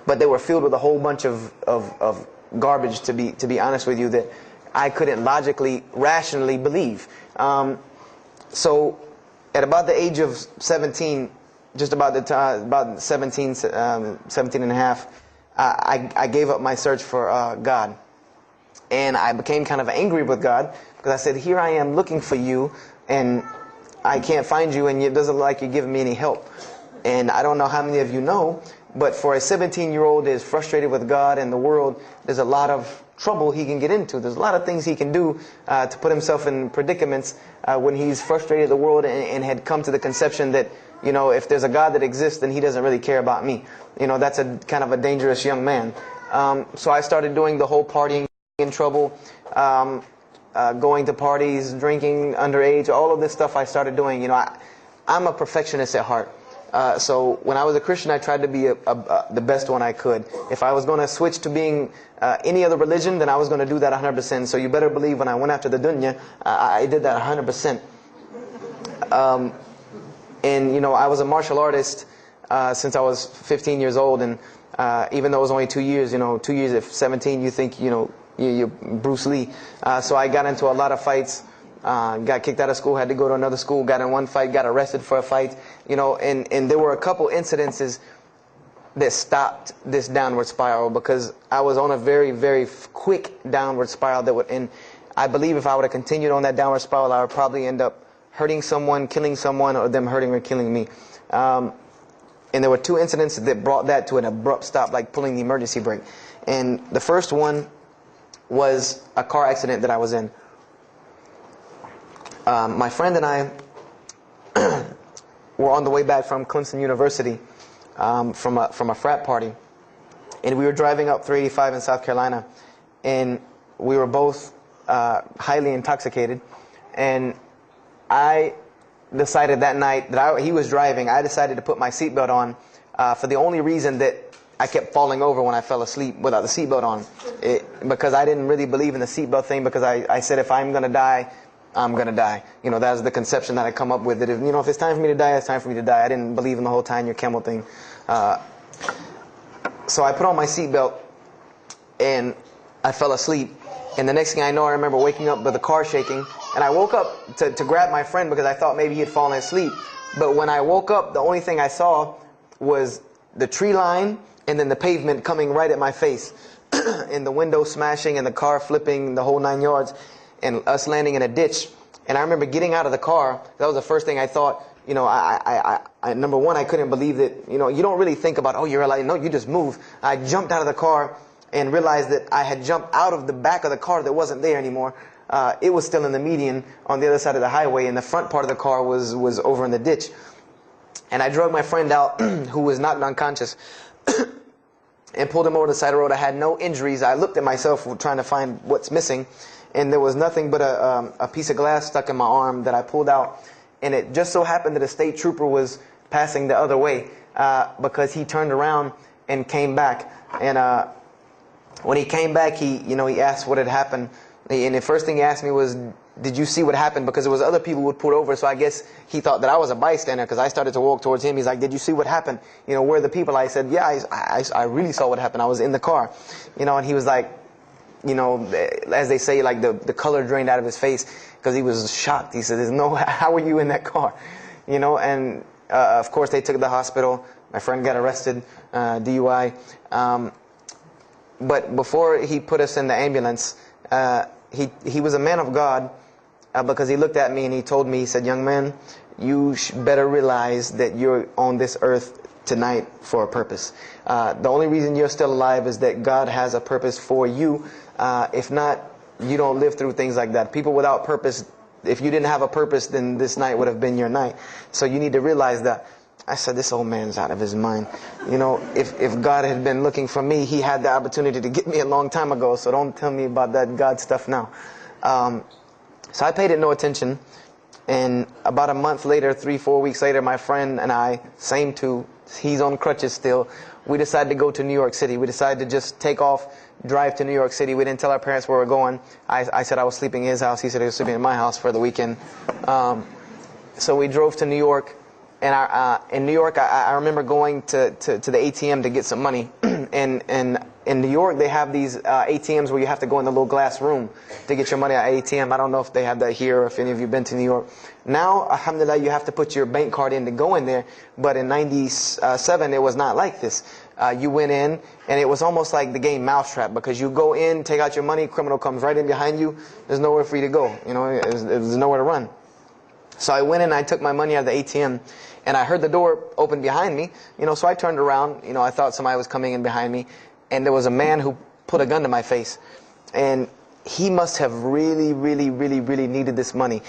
But they were filled with a whole bunch of garbage, to be honest with you, that I couldn't logically, rationally believe. So at about the age of 17, just about the time, about 17 and a half, I gave up my search for God. And I became kind of angry with God, because I said, here I am looking for you, and I can't find you, and it doesn't look like you're giving me any help. And I don't know how many of you know, but for a 17-year-old that is frustrated with God and the world, there's a lot of trouble he can get into. There's a lot of things he can do to put himself in predicaments when he's frustrated with the world and had come to the conception that, if there's a God that exists, then He doesn't really care about me. That's a kind of a dangerous young man. So I started doing the whole partying in trouble, going to parties, drinking underage, all of this stuff I started doing. I'm a perfectionist at heart. So when I was a Christian, I tried to be the best one I could. If I was going to switch to being any other religion, then I was going to do that 100%. So you better believe when I went after the dunya, I did that 100%. And I was a martial artist since I was 15 years old. And even though it was only 2 years, 2 years at 17, you think, you're Bruce Lee. So I got into a lot of fights. Got kicked out of school, had to go to another school, got in one fight, got arrested for a fight, and there were a couple incidences that stopped this downward spiral, because I was on a very, very quick downward spiral and I believe if I would have continued on that downward spiral, I would probably end up hurting someone, killing someone, or them hurting or killing me. And there were two incidents that brought that to an abrupt stop, like pulling the emergency brake. And the first one was a car accident that I was in. My friend and I were on the way back from Clemson University from a frat party, and we were driving up 385 in South Carolina, and we were both highly intoxicated. And I decided that night that he was driving. I decided to put my seatbelt on for the only reason that I kept falling over when I fell asleep without the seatbelt on, because I didn't really believe in the seatbelt thing, because I said if I'm going to die, I'm going to die. That was the conception that I come up with, that if it's time for me to die, it's time for me to die. I didn't believe in the whole tying your camel thing. So I put on my seatbelt and I fell asleep. And the next thing I know, I remember waking up with the car shaking. And I woke up to grab my friend because I thought maybe he had fallen asleep. But when I woke up, the only thing I saw was the tree line and then the pavement coming right at my face. And the window smashing and the car flipping, the whole 9 yards. And us landing in a ditch. And I remember getting out of the car. That was the first thing I thought. you know, number one, I couldn't believe that, you know, you don't really think about, oh, you're alive. No, you just move. I jumped out of the car and realized that I had jumped out of the back of the car that wasn't there anymore. It was still in the median on the other side of the highway, and the front part of the car was over in the ditch. And I drug my friend out, who was knocked unconscious, and pulled him over the side of the road. I had no injuries. I looked at myself trying to find what's missing, and there was nothing but a piece of glass stuck in my arm that I pulled out. And it just so happened that a state trooper was passing the other way, because he turned around and came back. And when he came back, he asked what had happened. And the first thing he asked me was, did you see what happened? Because there was other people who would pull over, so I guess he thought that I was a bystander, because I started to walk towards him. He's like, did you see what happened? You know, where are the people? I said, yeah, I really saw what happened. I was in the car. You know, and he was like, you know, as they say, like the color drained out of his face, because he was shocked. He said, how were you in that car? You know, and of course they took the hospital. My friend got arrested, DUI. But before he put us in the ambulance, he was a man of God, because he looked at me and he told me, he said, young man, you better realize that you're on this earth tonight for a purpose. The only reason you're still alive is that God has a purpose for you. If not, you don't live through things like that. People without purpose, if you didn't have a purpose, then this night would have been your night. So you need to realize that. I said, this old man's out of his mind. You know, if God had been looking for me, he had the opportunity to get me a long time ago. So don't tell me about that God stuff now. So I paid it no attention. And about a month later, 3-4 weeks later, my friend and I, same two, he's on crutches still, we decided to go to New York City. We decided to just take off, drive to New York City. We didn't tell our parents where we were going. I said I was sleeping in his house. He said he was sleeping in my house for the weekend. So we drove to New York. And in New York, I remember going to the ATM to get some money. And in New York, they have these ATMs where you have to go in the little glass room to get your money at ATM. I don't know if they have that here or if any of you have been to New York. Now, alhamdulillah, you have to put your bank card in to go in there. But in 97, it was not like this. You went in, and it was almost like the game Mousetrap, because you go in, take out your money, criminal comes right in behind you. There's nowhere for you to go. You know, there's nowhere to run. So I went in, I took my money out of the ATM, and I heard the door open behind me. You know, so I turned around. You know, I thought somebody was coming in behind me, and there was a man who put a gun to my face. And he must have really, really, really, really needed this money,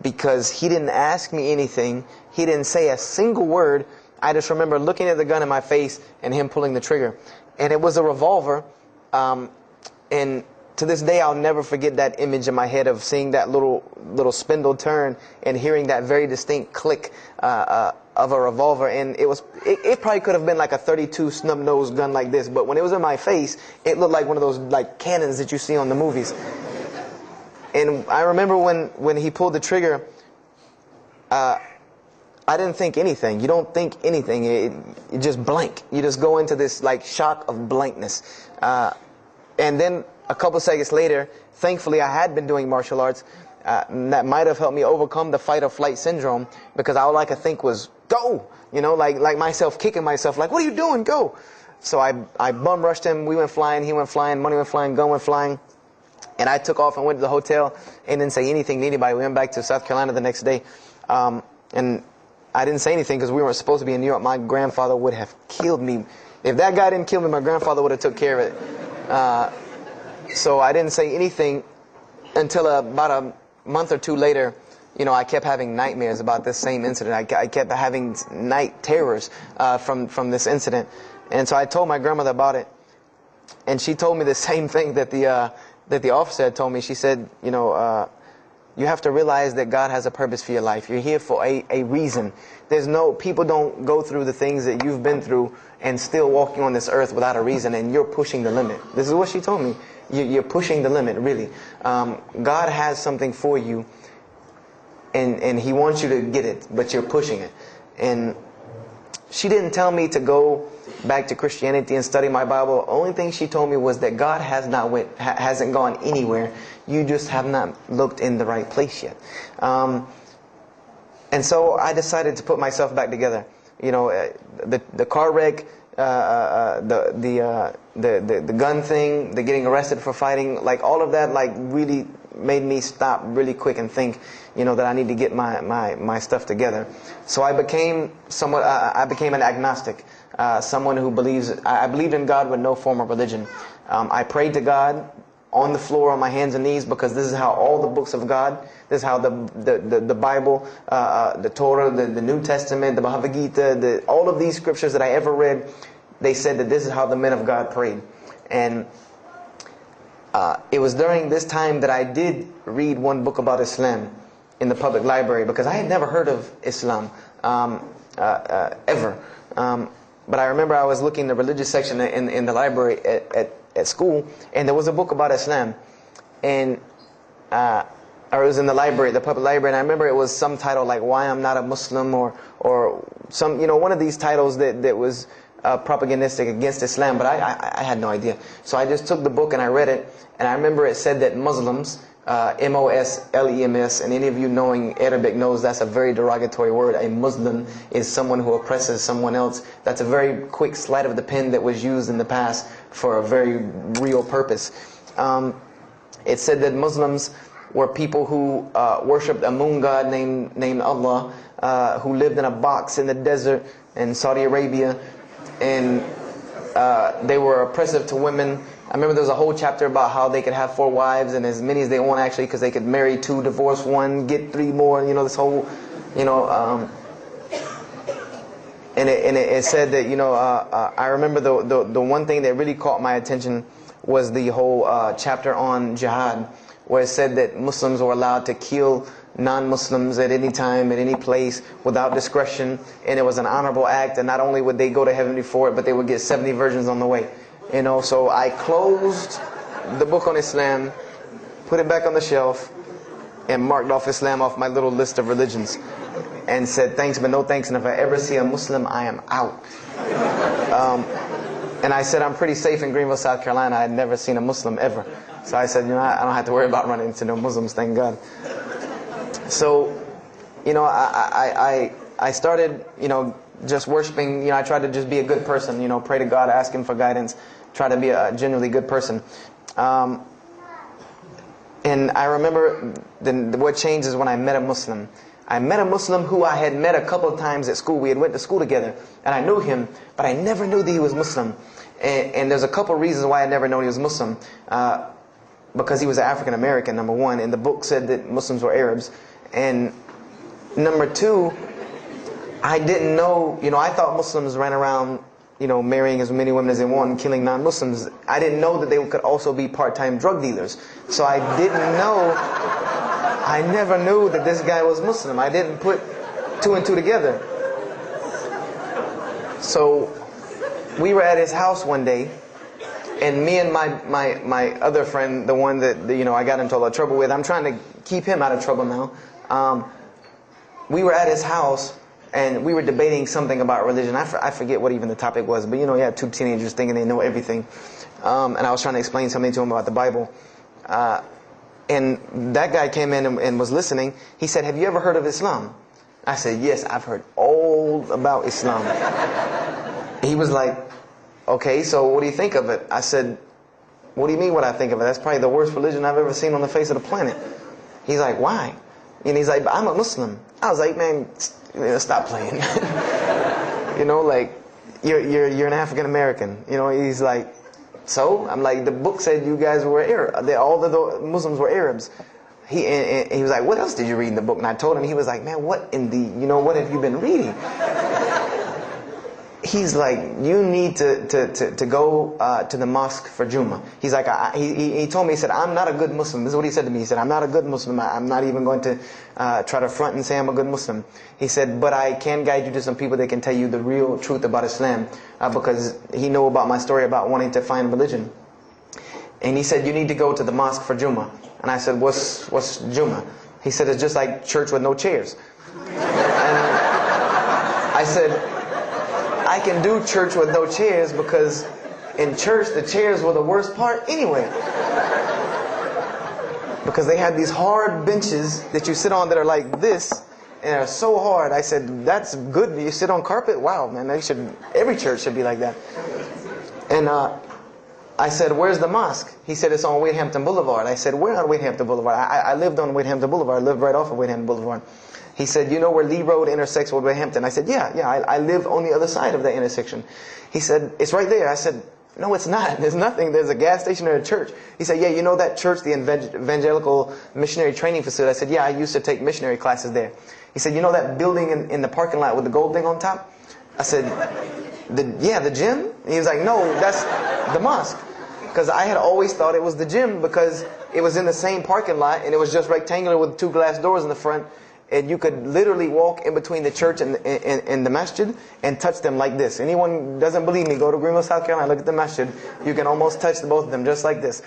because he didn't ask me anything. He didn't say a single word. I just remember looking at the gun in my face and him pulling the trigger. And it was a revolver. And to this day, I'll never forget that image in my head of seeing that little spindle turn and hearing that very distinct click of a revolver. And it probably could have been like a .32 snub-nosed gun like this, but when it was in my face, it looked like one of those like cannons that you see on the movies. And I remember when he pulled the trigger, I didn't think anything. You don't think anything. You just blank. You just go into this like shock of blankness. And then a couple seconds later, thankfully I had been doing martial arts. That might have helped me overcome the fight or flight syndrome, because all I could think was, go! You know, like myself kicking myself, like, what are you doing? Go! So I bum rushed him. We went flying. He went flying. Money went flying. Gun went flying. And I took off and went to the hotel and didn't say anything to anybody. We went back to South Carolina the next day. And I didn't say anything because we weren't supposed to be in New York. My grandfather would have killed me. If that guy didn't kill me, my grandfather would have took care of it. So I didn't say anything until about a month or two later. You know, I kept having nightmares about this same incident. I kept having night terrors from this incident. And so I told my grandmother about it. And she told me the same thing that the officer had told me. She said, you know, you have to realize that God has a purpose for your life. You're here for a reason. People don't go through the things that you've been through and still walking on this earth without a reason, and you're pushing the limit. This is what she told me. You're pushing the limit, really. God has something for you, and He wants you to get it, but you're pushing it. And she didn't tell me to go back to Christianity and study my Bible. The only thing she told me was that God hasn't gone anywhere. You just have not looked in the right place yet. And so I decided to put myself back together. You know, the car wreck, the gun thing, the getting arrested for fighting, like all of that, like really made me stop really quick and think, that I need to get my stuff together. So I became I became an agnostic, someone who I believed in God with no form of religion. I prayed to God on the floor on my hands and knees, because this is how all the books of God, this is how the Bible, the Torah, the New Testament, the Bhagavad Gita, all of these scriptures that I ever read, they said that this is how the men of God prayed. And it was during this time that I did read one book about Islam in the public library, because I had never heard of Islam ever. But I remember I was looking in the religious section in the library at school, and there was a book about Islam, and or it was in the library, the public library, and I remember it was some title like "Why I'm Not a Muslim" or some one of these titles that was propagandistic against Islam, but I had no idea. So I just took the book and I read it, and I remember it said that Muslims, M-O-S-L-E-M-S, and any of you knowing Arabic knows that's a very derogatory word. A Muslim is someone who oppresses someone else. That's a very quick sleight of the pen that was used in the past for a very real purpose. It said that Muslims were people who worshipped a moon god named Allah, who lived in a box in the desert in Saudi Arabia, and they were oppressive to women. I remember there was a whole chapter about how they could have 4 wives and as many as they want, actually, because they could marry 2, divorce 1, get 3 more. This whole, and it said that I remember the one thing that really caught my attention was the whole chapter on jihad, where it said that Muslims were allowed to kill non-Muslims at any time, at any place, without discretion, and it was an honorable act, and not only would they go to heaven before it, but they would get 70 virgins on the way. So I closed the book on Islam, put it back on the shelf, and marked off Islam off my little list of religions, and said thanks but no thanks, and if I ever see a Muslim, I am out. And I said I'm pretty safe in Greenville, South Carolina. I had never seen a Muslim ever. So I said, I don't have to worry about running into no Muslims, thank God. So, I started, just worshiping. I tried to just be a good person, pray to God, ask Him for guidance, try to be a genuinely good person. And I remember what changed is when I met a Muslim. I met a Muslim who I had met a couple of times at school. We had went to school together, and I knew him, but I never knew that he was Muslim. And there's a couple of reasons why I never known he was Muslim. Because he was African American, number one, and the book said that Muslims were Arabs. And number two, I didn't know, I thought Muslims ran around, marrying as many women as they want and killing non-Muslims. I didn't know that they could also be part-time drug dealers. So I never knew that this guy was Muslim. I didn't put 2 and 2 together. So we were at his house one day, and me and my other friend, the one that I got into a lot of trouble with, I'm trying to keep him out of trouble now. We were at his house, and we were debating something about religion. I forget what even the topic was, but you had 2 teenagers thinking they know everything. And I was trying to explain something to him about the Bible. And that guy came in and was listening. He said, "Have you ever heard of Islam?" I said, "Yes, I've heard all about Islam." He was like, "Okay, so what do you think of it?" I said, "What do you mean what I think of it? That's probably the worst religion I've ever seen on the face of the planet." He's like, "Why?" And he's like, "I'm a Muslim." I was like, "Man, stop playing." You're an African American. He's like, "So?" I'm like, "The book said you guys were Arab. All the Muslims were Arabs." He was like, "What else did you read in the book?" And I told him. He was like, "Man, what what have you been reading?" He's like, "You need to go to the mosque for Jummah." He's like, he told me, he said, "I'm not a good Muslim." This is what he said to me. He said, "I'm not a good Muslim. I'm not even going to try to front and say I'm a good Muslim." He said, "But I can guide you to some people that can tell you the real truth about Islam," because he knew about my story about wanting to find religion. And he said, "You need to go to the mosque for Jummah." And I said, What's Jummah?" He said, "It's just like church with no chairs." And I said, "I can do church with no chairs because in church the chairs were the worst part anyway." Because they had these hard benches that you sit on that are like this, and they're so hard. I said, "That's good. You sit on carpet? Wow, man, every church should be like that." And I said, where's the mosque? He said, it's on Wade-Hampton Boulevard. I said, where on Wade-Hampton Boulevard? I lived on Wade-Hampton Boulevard. I lived right off of Wade-Hampton Boulevard. He said, you know where Lee Road intersects with Wade-Hampton? I said, yeah, I live on the other side of that intersection. He said, it's right there. I said, no, it's not. There's nothing. There's a gas station or a church. He said, yeah, you know that church, the Evangelical Missionary Training Facility? I said, yeah, I used to take missionary classes there. He said, you know that building in the parking lot with the gold thing on top? I said, the gym? He was like, no, that's the mosque. Because I had always thought it was the gym because it was in the same parking lot and it was just rectangular with 2 glass doors in the front. And you could literally walk in between the church and the masjid and touch them like this. Anyone doesn't believe me, go to Greenville, South Carolina, look at the masjid. You can almost touch both of them just like this.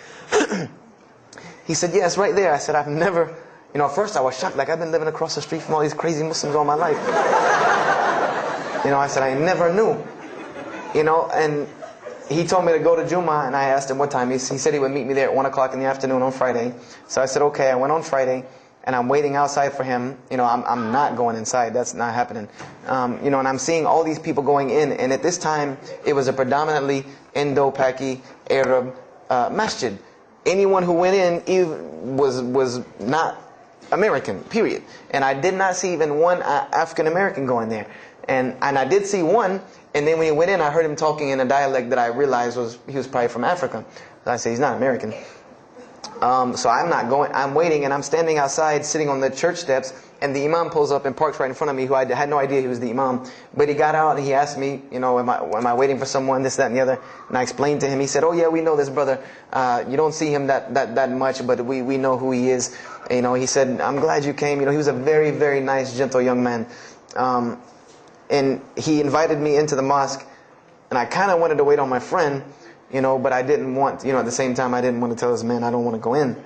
He said, yeah, it's right there. I said, I've never, at first I was shocked. Like, I've been living across the street from all these crazy Muslims all my life. I said, I never knew. And he told me to go to Jummah, and I asked him what time. He said he would meet me there at 1 o'clock in the afternoon on Friday. So I said, okay. I went on Friday. And I'm waiting outside for him. I'm not going inside. That's not happening. And I'm seeing all these people going in. And at this time, it was a predominantly Indo-Paki Arab masjid. Anyone who went in was not American, period. And I did not see even one African American going there. And I did see one. And then when he went in, I heard him talking in a dialect that I realized he was probably from Africa. So I said, he's not American. So I'm not going, I'm waiting, and I'm standing outside sitting on the church steps, and the imam pulls up and parks right in front of me, who I had no idea he was the imam. But he got out and he asked me, am I waiting for someone, this, that, and the other? And I explained to him. He said, oh yeah, we know this brother. You don't see him that much, but we know who he is. He said, I'm glad you came. He was a very, very nice, gentle young man. And he invited me into the mosque, and I kind of wanted to wait on my friend, but I didn't want, at the same time, I didn't want to tell this man I don't want to go in.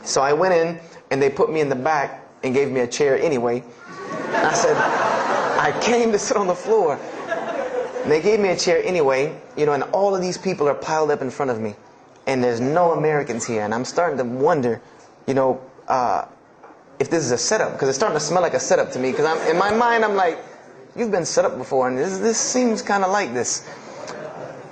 So I went in, and they put me in the back and gave me a chair anyway. And I said, I came to sit on the floor. And they gave me a chair anyway, and all of these people are piled up in front of me. And there's no Americans here. And I'm starting to wonder, if this is a setup. Because it's starting to smell like a setup to me. Because in my mind, I'm like, you've been set up before, and this seems kind of like this.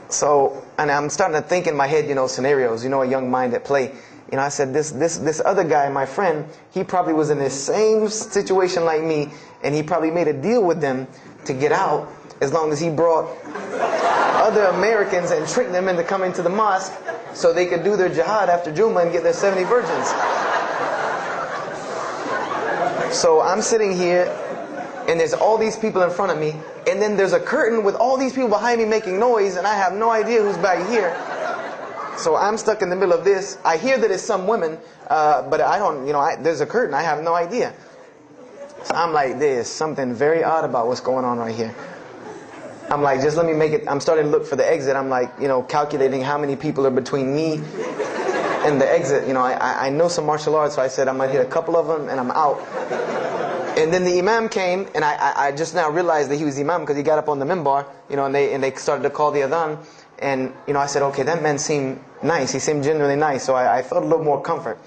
So, and I'm starting to think in my head, scenarios, a young mind at play. I said, this other guy, my friend, he probably was in the same situation like me, and he probably made a deal with them to get out as long as he brought other Americans and tricked them into coming to the mosque so they could do their jihad after Jummah and get their 70 virgins. So I'm sitting here, and there's all these people in front of me, and then there's a curtain with all these people behind me making noise, and I have no idea who's back here. So I'm stuck in the middle of this. I hear that it's some women, but I don't, there's a curtain. I have no idea. So I'm like, there's something very odd about what's going on right here. I'm like, just let me make it. I'm starting to look for the exit. I'm like, calculating how many people are between me and the exit. I know some martial arts, so I said I'm going to hit a couple of them, and I'm out. And then the imam came, and I just now realized that he was the imam because he got up on the minbar, and they started to call the adhan. And, I said, okay, that man seemed nice. He seemed genuinely nice. So I felt a little more comfort.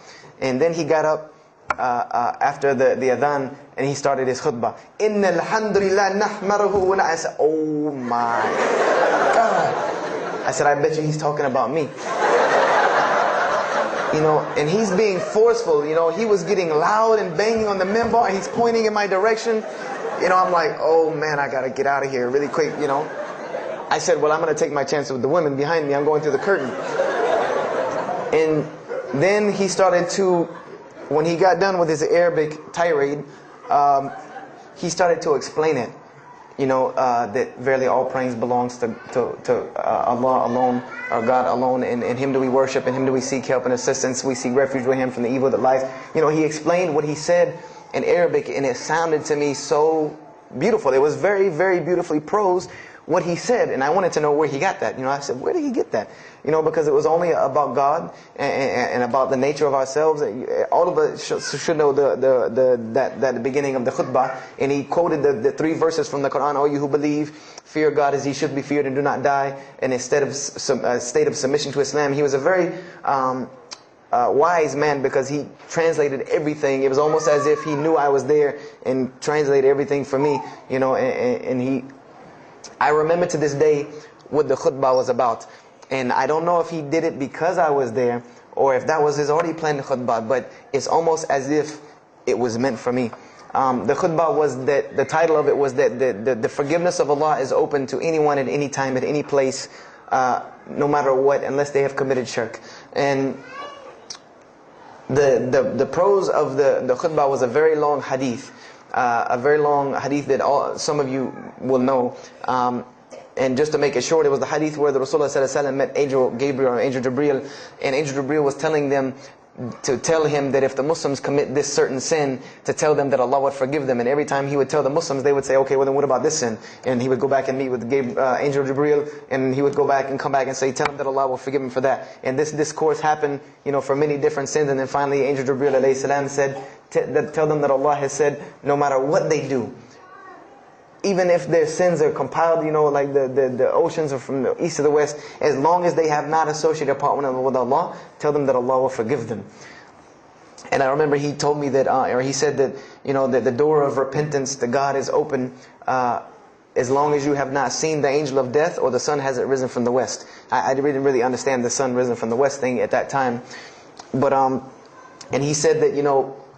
And then he got up after the adhan, and he started his khutbah. Inna alhamdulillah nahmaruhu. I said, oh my God. I said, I bet you he's talking about me. And he's being forceful. He was getting loud and banging on the minbar, and he's pointing in my direction. I'm like, oh man, I got to get out of here really quick, I said, well, I'm going to take my chance with the women behind me. I'm going through the curtain. And then he started to, when he got done with his Arabic tirade, he started to explain it. That verily all praise belongs to Allah alone, or God alone, and Him do we worship, and Him do we seek help and assistance. We seek refuge with Him from the evil that lies. He explained what he said in Arabic, and it sounded to me so beautiful. It was very, very beautifully prosed, what he said, and I wanted to know where he got that. I said, where did he get that? Because it was only about God and about the nature of ourselves. All of us should know that the beginning of the khutbah, and he quoted the 3 verses from the Quran. O you who believe, fear God as He should be feared, and do not die. And instead of state of submission to Islam, he was a very wise man because he translated everything. It was almost as if he knew I was there and translated everything for me. And he. I remember to this day what the khutbah was about. And I don't know if he did it because I was there, or if that was his already planned khutbah, but it's almost as if it was meant for me. The khutbah was that, the title of it was that the forgiveness of Allah is open to anyone at any time, at any place, no matter what, unless they have committed shirk. And the prose of the khutbah was a very long hadith. That some of you will know. And just to make it short, it was the hadith where the Rasulullah ﷺ met Angel Gabriel or Angel Jibreel, and Angel Jibreel was telling them to tell him that if the Muslims commit this certain sin, to tell them that Allah would forgive them. And every time he would tell the Muslims, they would say, okay, well then what about this sin? And he would go back and meet with Angel Jibreel, and he would go back and come back and say, tell them that Allah will forgive him for that. And this discourse happened, for many different sins. And then finally Angel Jibreel alayhi salam said, tell them that Allah has said, no matter what they do, even if their sins are compiled, like the oceans are from the east to the west, as long as they have not associated a partner with Allah, tell them that Allah will forgive them. And I remember he told me that, or he said that, that the door of repentance to God is open as long as you have not seen the angel of death or the sun hasn't risen from the west. I didn't really understand the sun risen from the west thing at that time. But, and he said that,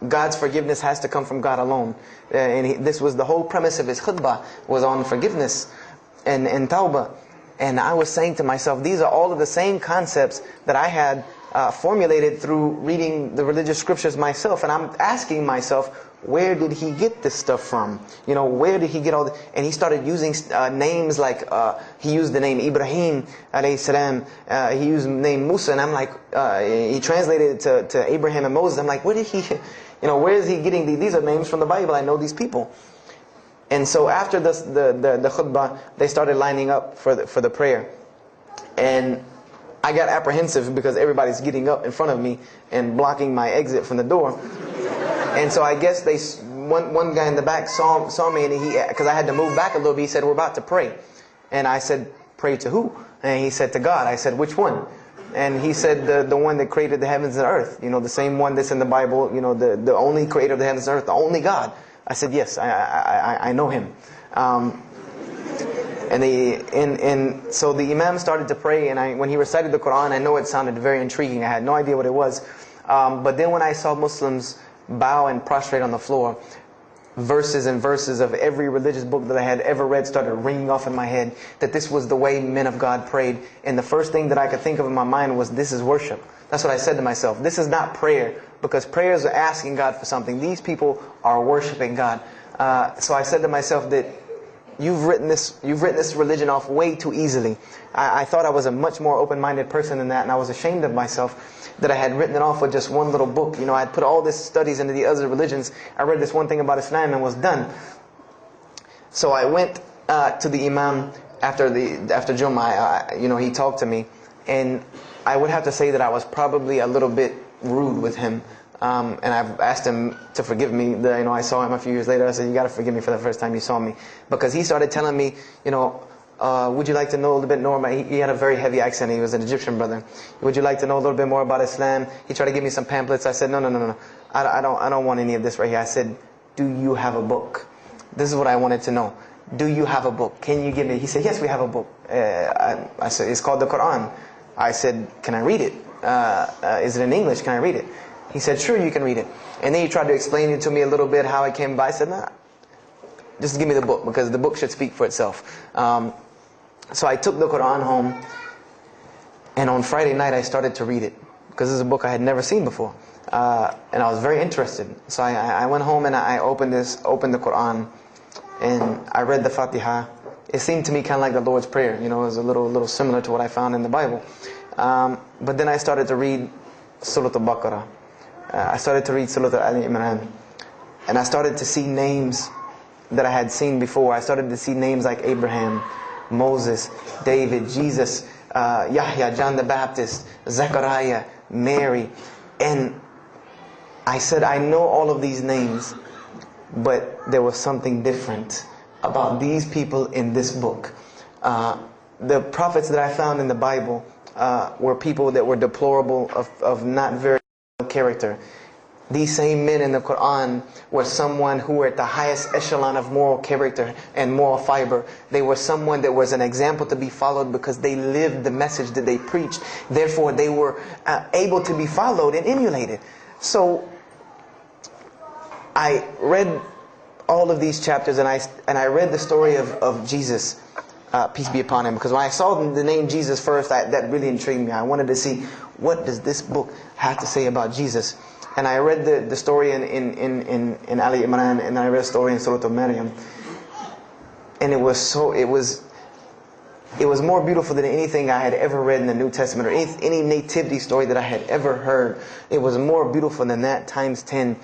God's forgiveness has to come from God alone. This was the whole premise of his khutbah, was on forgiveness and tawbah. And I was saying to myself, these are all of the same concepts that I had formulated through reading the religious scriptures myself. And I'm asking myself, where did he get this stuff from? Where did he get all this? And he started using names like, he used the name Ibrahim alayhi salam, he used the name Musa, and I'm like, he translated it to Abraham and Moses. I'm like, where did he, where is he getting these? These are names from the Bible, I know these people. And so after the khutbah, they started lining up for the prayer. And I got apprehensive because everybody's getting up in front of me and blocking my exit from the door. And so I guess one guy in the back saw me, and because I had to move back a little bit, he said, we're about to pray. And I said, pray to who? And he said, to God. I said, which one? And he said, the one that created the heavens and earth. The same one that's in the Bible, the only creator of the heavens and earth, the only God. I said, yes, I know him. And so the Imam started to pray, and when he recited the Quran, I know it sounded very intriguing. I had no idea what it was. But then when I saw Muslims bow and prostrate on the floor, verses and verses of every religious book that I had ever read started ringing off in my head, that this was the way men of God prayed. And the first thing that I could think of in my mind was, this is worship. That's what I said to myself. This is not prayer, because prayers are asking God for something. These people are worshiping God. So I said to myself that you've written this religion off way too easily. I thought I was a much more open-minded person than that, and I was ashamed of myself that I had written it off with just one little book. I had put all these studies into the other religions. I read this one thing about Islam and was done. So I went to the Imam after Jummah. He talked to me, and I would have to say that I was probably a little bit rude with him. And I've asked him to forgive me. I saw him a few years later. I said, you got to forgive me for the first time you saw me. Because he started telling me, would you like to know a little bit more about, he had a very heavy accent, he was an Egyptian brother. Would you like to know a little bit more about Islam? He tried to give me some pamphlets. I said, no. I don't want any of this right here. I said, do you have a book? This is what I wanted to know. Do you have a book? Can you give me? He said, yes, we have a book. I said, it's called the Quran. I said, can I read it? Is it in English? Can I read it? He said, sure, you can read it. And then he tried to explain it to me a little bit, how it came by. I said, nah, just give me the book, because the book should speak for itself. So I took the Quran home, and on Friday night I started to read it, because this is a book I had never seen before. And I was very interested. So I went home and I opened the Quran, and I read the Fatiha. It seemed to me kind of like the Lord's Prayer. It was a little similar to what I found in the Bible. But then I started to read Surah Al-Baqarah. I started to read Surah Al-Imran. And I started to see names that I had seen before. I started to see names like Abraham, Moses, David, Jesus, Yahya, John the Baptist, Zechariah, Mary. And I said, I know all of these names, but there was something different about these people in this book. The prophets that I found in the Bible were people that were deplorable, of not very good character. These same men in the Quran were someone who were at the highest echelon of moral character and moral fiber. They were someone that was an example to be followed because they lived the message that they preached. Therefore, they were able to be followed and emulated. So, I read all of these chapters and I read the story of Jesus, peace be upon him. Because when I saw the name Jesus first, that really intrigued me. I wanted to see, what does this book have to say about Jesus? And I read the story in Ali Imran, and I read a story in Surah Maryam. And it was more beautiful than anything I had ever read in the New Testament, or any nativity story that I had ever heard. It was more beautiful than that, times 10.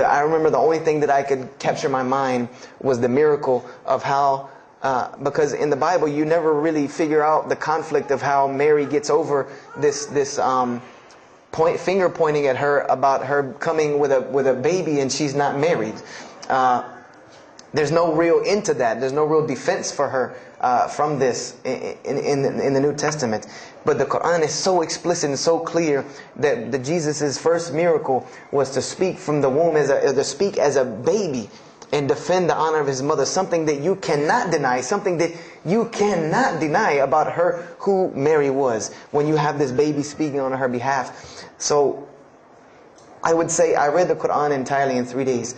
I remember the only thing that I could capture my mind was the miracle of how, because in the Bible you never really figure out the conflict of how Mary gets over this finger pointing at her about her coming with a baby and she's not married. There's no real end to that. There's no real defense for her from this in the New Testament. But the Quran is so explicit and so clear that Jesus' first miracle was to speak from the womb, to speak as a baby and defend the honor of his mother. Something that you cannot deny. Something that you cannot deny about her, who Mary was, when you have this baby speaking on her behalf. So I would say I read the Quran entirely in 3 days.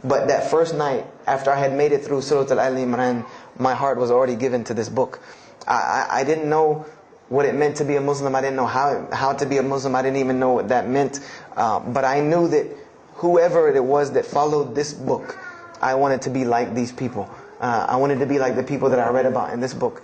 But that first night, after I had made it through Surah Al-Imran, my heart was already given to this book. I didn't know what it meant to be a Muslim. I didn't know how to be a Muslim. I didn't even know what that meant. But I knew that whoever it was that followed this book, I wanted to be like these people. I wanted to be like the people that I read about in this book.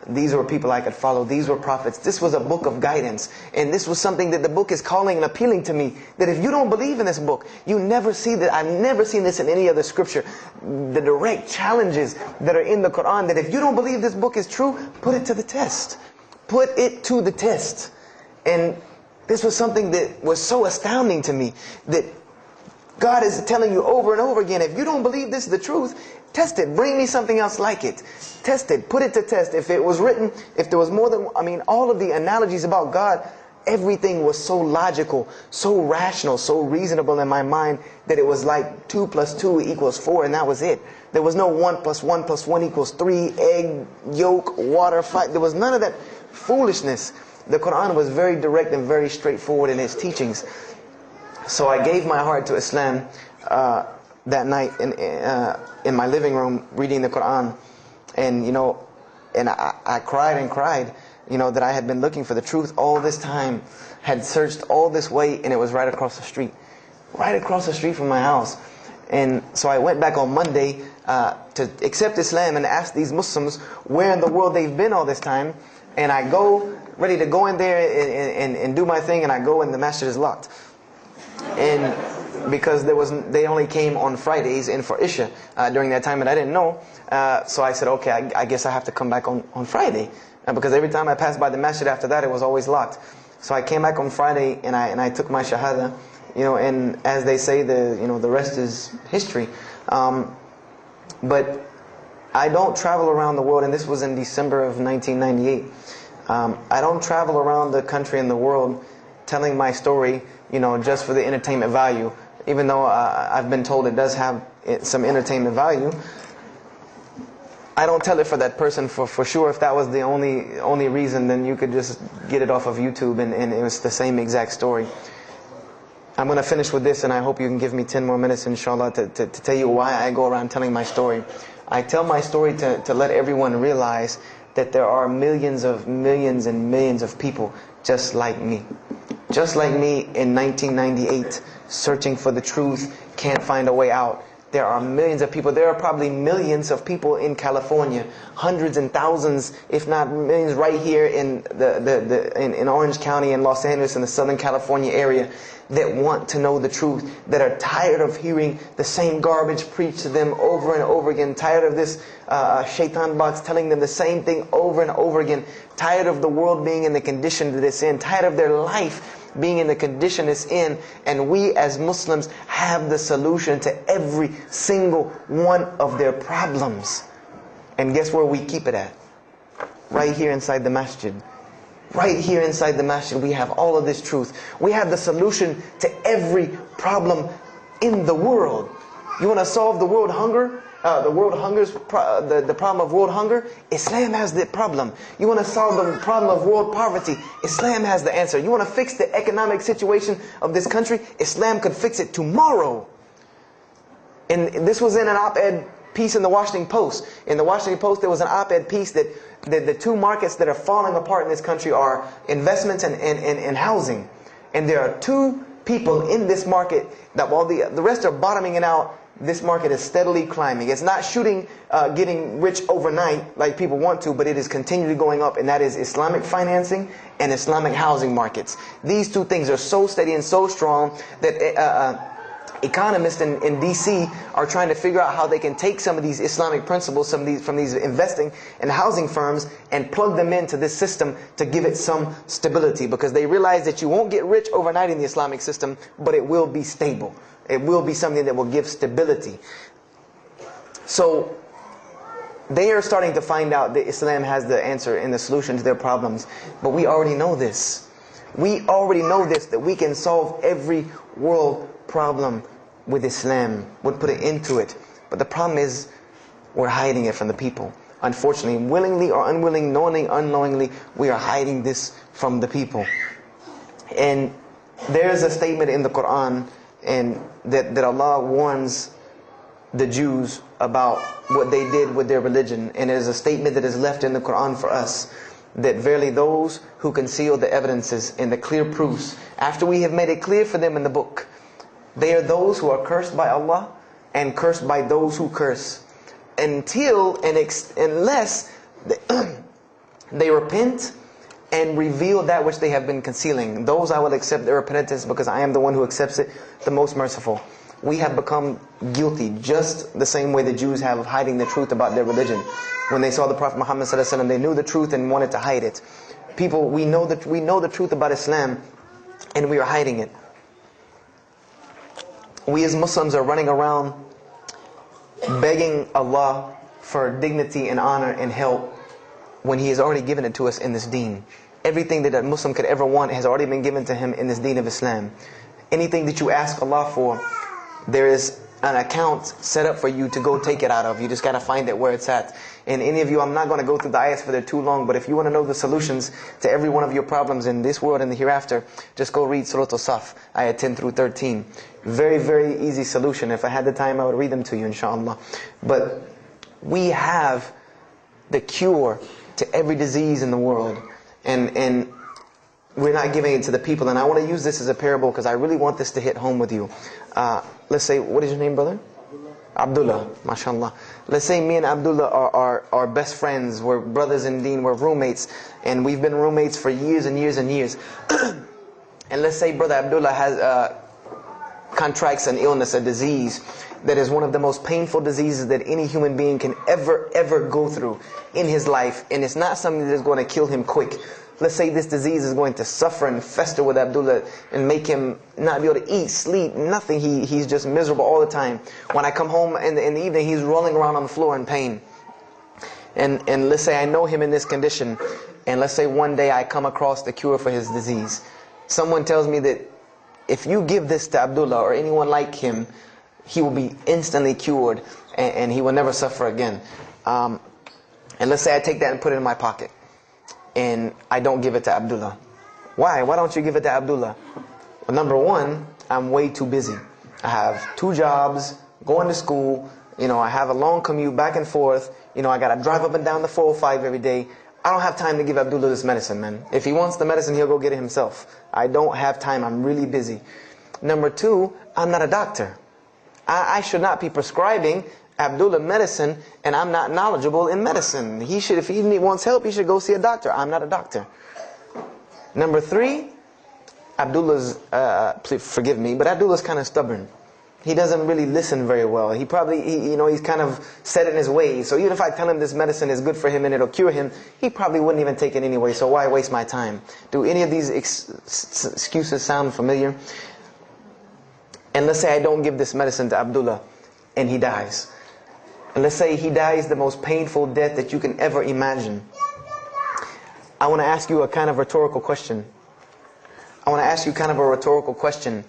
These were people I could follow. These were prophets. This was a book of guidance. And this was something that the book is calling and appealing to me. That if you don't believe in this book, you never see that. I've never seen this in any other scripture. The direct challenges that are in the Quran, that if you don't believe this book is true, put it to the test. Put it to the test. And this was something that was so astounding to me, that God is telling you over and over again, if you don't believe this is the truth, test it. Bring me something else like it. Test it. Put it to test. If it was written, if there was more than, all of the analogies about God, everything was so logical, so rational, so reasonable in my mind that it was like 2 + 2 = 4, and that was it. There was no 1 + 1 + 1 = 3, egg, yolk, water, fire. There was none of that foolishness. The Quran was very direct and very straightforward in its teachings. So I gave my heart to Islam that night in my living room, reading the Quran, and I cried and cried, that I had been looking for the truth all this time, had searched all this way, and it was right across the street from my house. And so I went back on Monday to accept Islam and ask these Muslims where in the world they've been all this time, and I go ready to go in there and do my thing, and I go and the masjid is locked. And because they only came on Fridays and for Isha during that time, and I didn't know. So I said, okay, I guess I have to come back on Friday, because every time I passed by the masjid after that, it was always locked. So I came back on Friday and I took my shahada, and as they say, the rest is history. But I don't travel around the world, and this was in December of 1998. I don't travel around the country and the world telling my story, just for the entertainment value. Even though I've been told it does have some entertainment value, I don't tell it for that person for sure. If that was the only reason, then you could just get it off of YouTube and it was the same exact story. I'm going to finish with this, and I hope you can give me 10 more minutes, inshallah, to tell you why I go around telling my story. I tell my story to let everyone realize that there are millions and millions of people just like me. Just like me in 1998, searching for the truth, can't find a way out. There are millions of people. There are probably millions of people in California, hundreds and thousands, if not millions, right here in in Orange County and Los Angeles in the Southern California area, that want to know the truth, that are tired of hearing the same garbage preached to them over and over again, tired of this shaitan box telling them the same thing over and over again, tired of the world being in the condition that it's in, tired of their life being in the condition it's in. And we as Muslims have the solution to every single one of their problems. And guess where we keep it at? Right here inside the masjid. Right here inside the masjid, we have all of this truth. We have the solution to every problem in the world. You want to solve the world hunger? The problem of world hunger? Islam has the problem. You want to solve the problem of world poverty? Islam has the answer. You want to fix the economic situation of this country? Islam could fix it tomorrow. And this was in an op-ed piece in the Washington Post. In the Washington Post, there was an op-ed piece that the two markets that are falling apart in this country are investments and housing. And there are two people in this market that while the rest are bottoming it out, this market is steadily climbing. It's not getting rich overnight like people want to, but it is continually going up, and that is Islamic financing and Islamic housing markets. These two things are so steady and so strong that economists in DC are trying to figure out how they can take some of these Islamic principles, from these investing and housing firms, and plug them into this system to give it some stability, because they realize that you won't get rich overnight in the Islamic system, but it will be stable. It will be something that will give stability. So they are starting to find out that Islam has the answer and the solution to their problems. But we already know this. We already know this, that we can solve every world problem with Islam, would put it into it. But the problem is, we're hiding it from the people. Unfortunately, willingly or unwilling, knowingly, unknowingly, we are hiding this from the people. And there's a statement in the Quran and that Allah warns the Jews about what they did with their religion. And it is a statement that is left in the Quran for us, that verily those who conceal the evidences and the clear proofs, after we have made it clear for them in the book, they are those who are cursed by Allah and cursed by those who curse, unless they repent and reveal that which they have been concealing. Those I will accept their repentance, because I am the one who accepts it, the most merciful. We have become guilty just the same way the Jews have of hiding the truth about their religion. When they saw the Prophet Muhammad ﷺ, they knew the truth and wanted to hide it. People, we know the truth about Islam, and we are hiding it. We as Muslims are running around begging Allah for dignity and honor and help, when He has already given it to us in this deen. Everything that a Muslim could ever want has already been given to him in this deen of Islam. Anything that you ask Allah for, there is an account set up for you to go take it out of. You just got to find it where it's at. And any of you, I'm not going to go through the ayahs for they're too long, but if you want to know the solutions to every one of your problems in this world and the hereafter, just go read Surah Al-Saf, ayah 10 through 13. Very, very easy solution. If I had the time, I would read them to you, inshallah. But we have the cure to every disease in the world. And we're not giving it to the people. And I want to use this as a parable, because I really want this to hit home with you. Let's say, what is your name, brother? Abdullah, mashallah. Let's say me and Abdullah are best friends. We're brothers in deen. We're roommates. And we've been roommates for years and years and years. And let's say brother Abdullah has contracts an illness, a disease that is one of the most painful diseases that any human being can ever go through in his life. And it's not something that is going to kill him quick. Let's say this disease is going to suffer and fester with Abdullah and make him not be able to eat, sleep, nothing. He's just miserable all the time. When I come home in the evening, he's rolling around on the floor in pain. And let's say I know him in this condition, and let's say one day I come across the cure for his disease. Someone tells me that if you give this to Abdullah or anyone like him, he will be instantly cured and he will never suffer again. And let's say I take that and put it in my pocket, and I don't give it to Abdullah. Why? Why don't you give it to Abdullah? Well, number one, I'm way too busy. I have 2 jobs, going to school, I have a long commute back and forth, I got to drive up and down the 405 every day. I don't have time to give Abdullah this medicine, man. If he wants the medicine, he'll go get it himself. I don't have time. I'm really busy. Number 2, I'm not a doctor. I should not be prescribing Abdullah medicine, and I'm not knowledgeable in medicine. He should, if he wants help, he should go see a doctor. I'm not a doctor. Number 3, Abdullah's, please forgive me, but Abdullah's kind of stubborn. He doesn't really listen very well. He probably, he's kind of set in his ways. So even if I tell him this medicine is good for him and it'll cure him, he probably wouldn't even take it anyway. So why waste my time? Do any of these excuses sound familiar? And let's say I don't give this medicine to Abdullah and he dies. And let's say he dies the most painful death that you can ever imagine. I want to ask you a kind of rhetorical question. I want to ask you kind of a rhetorical question.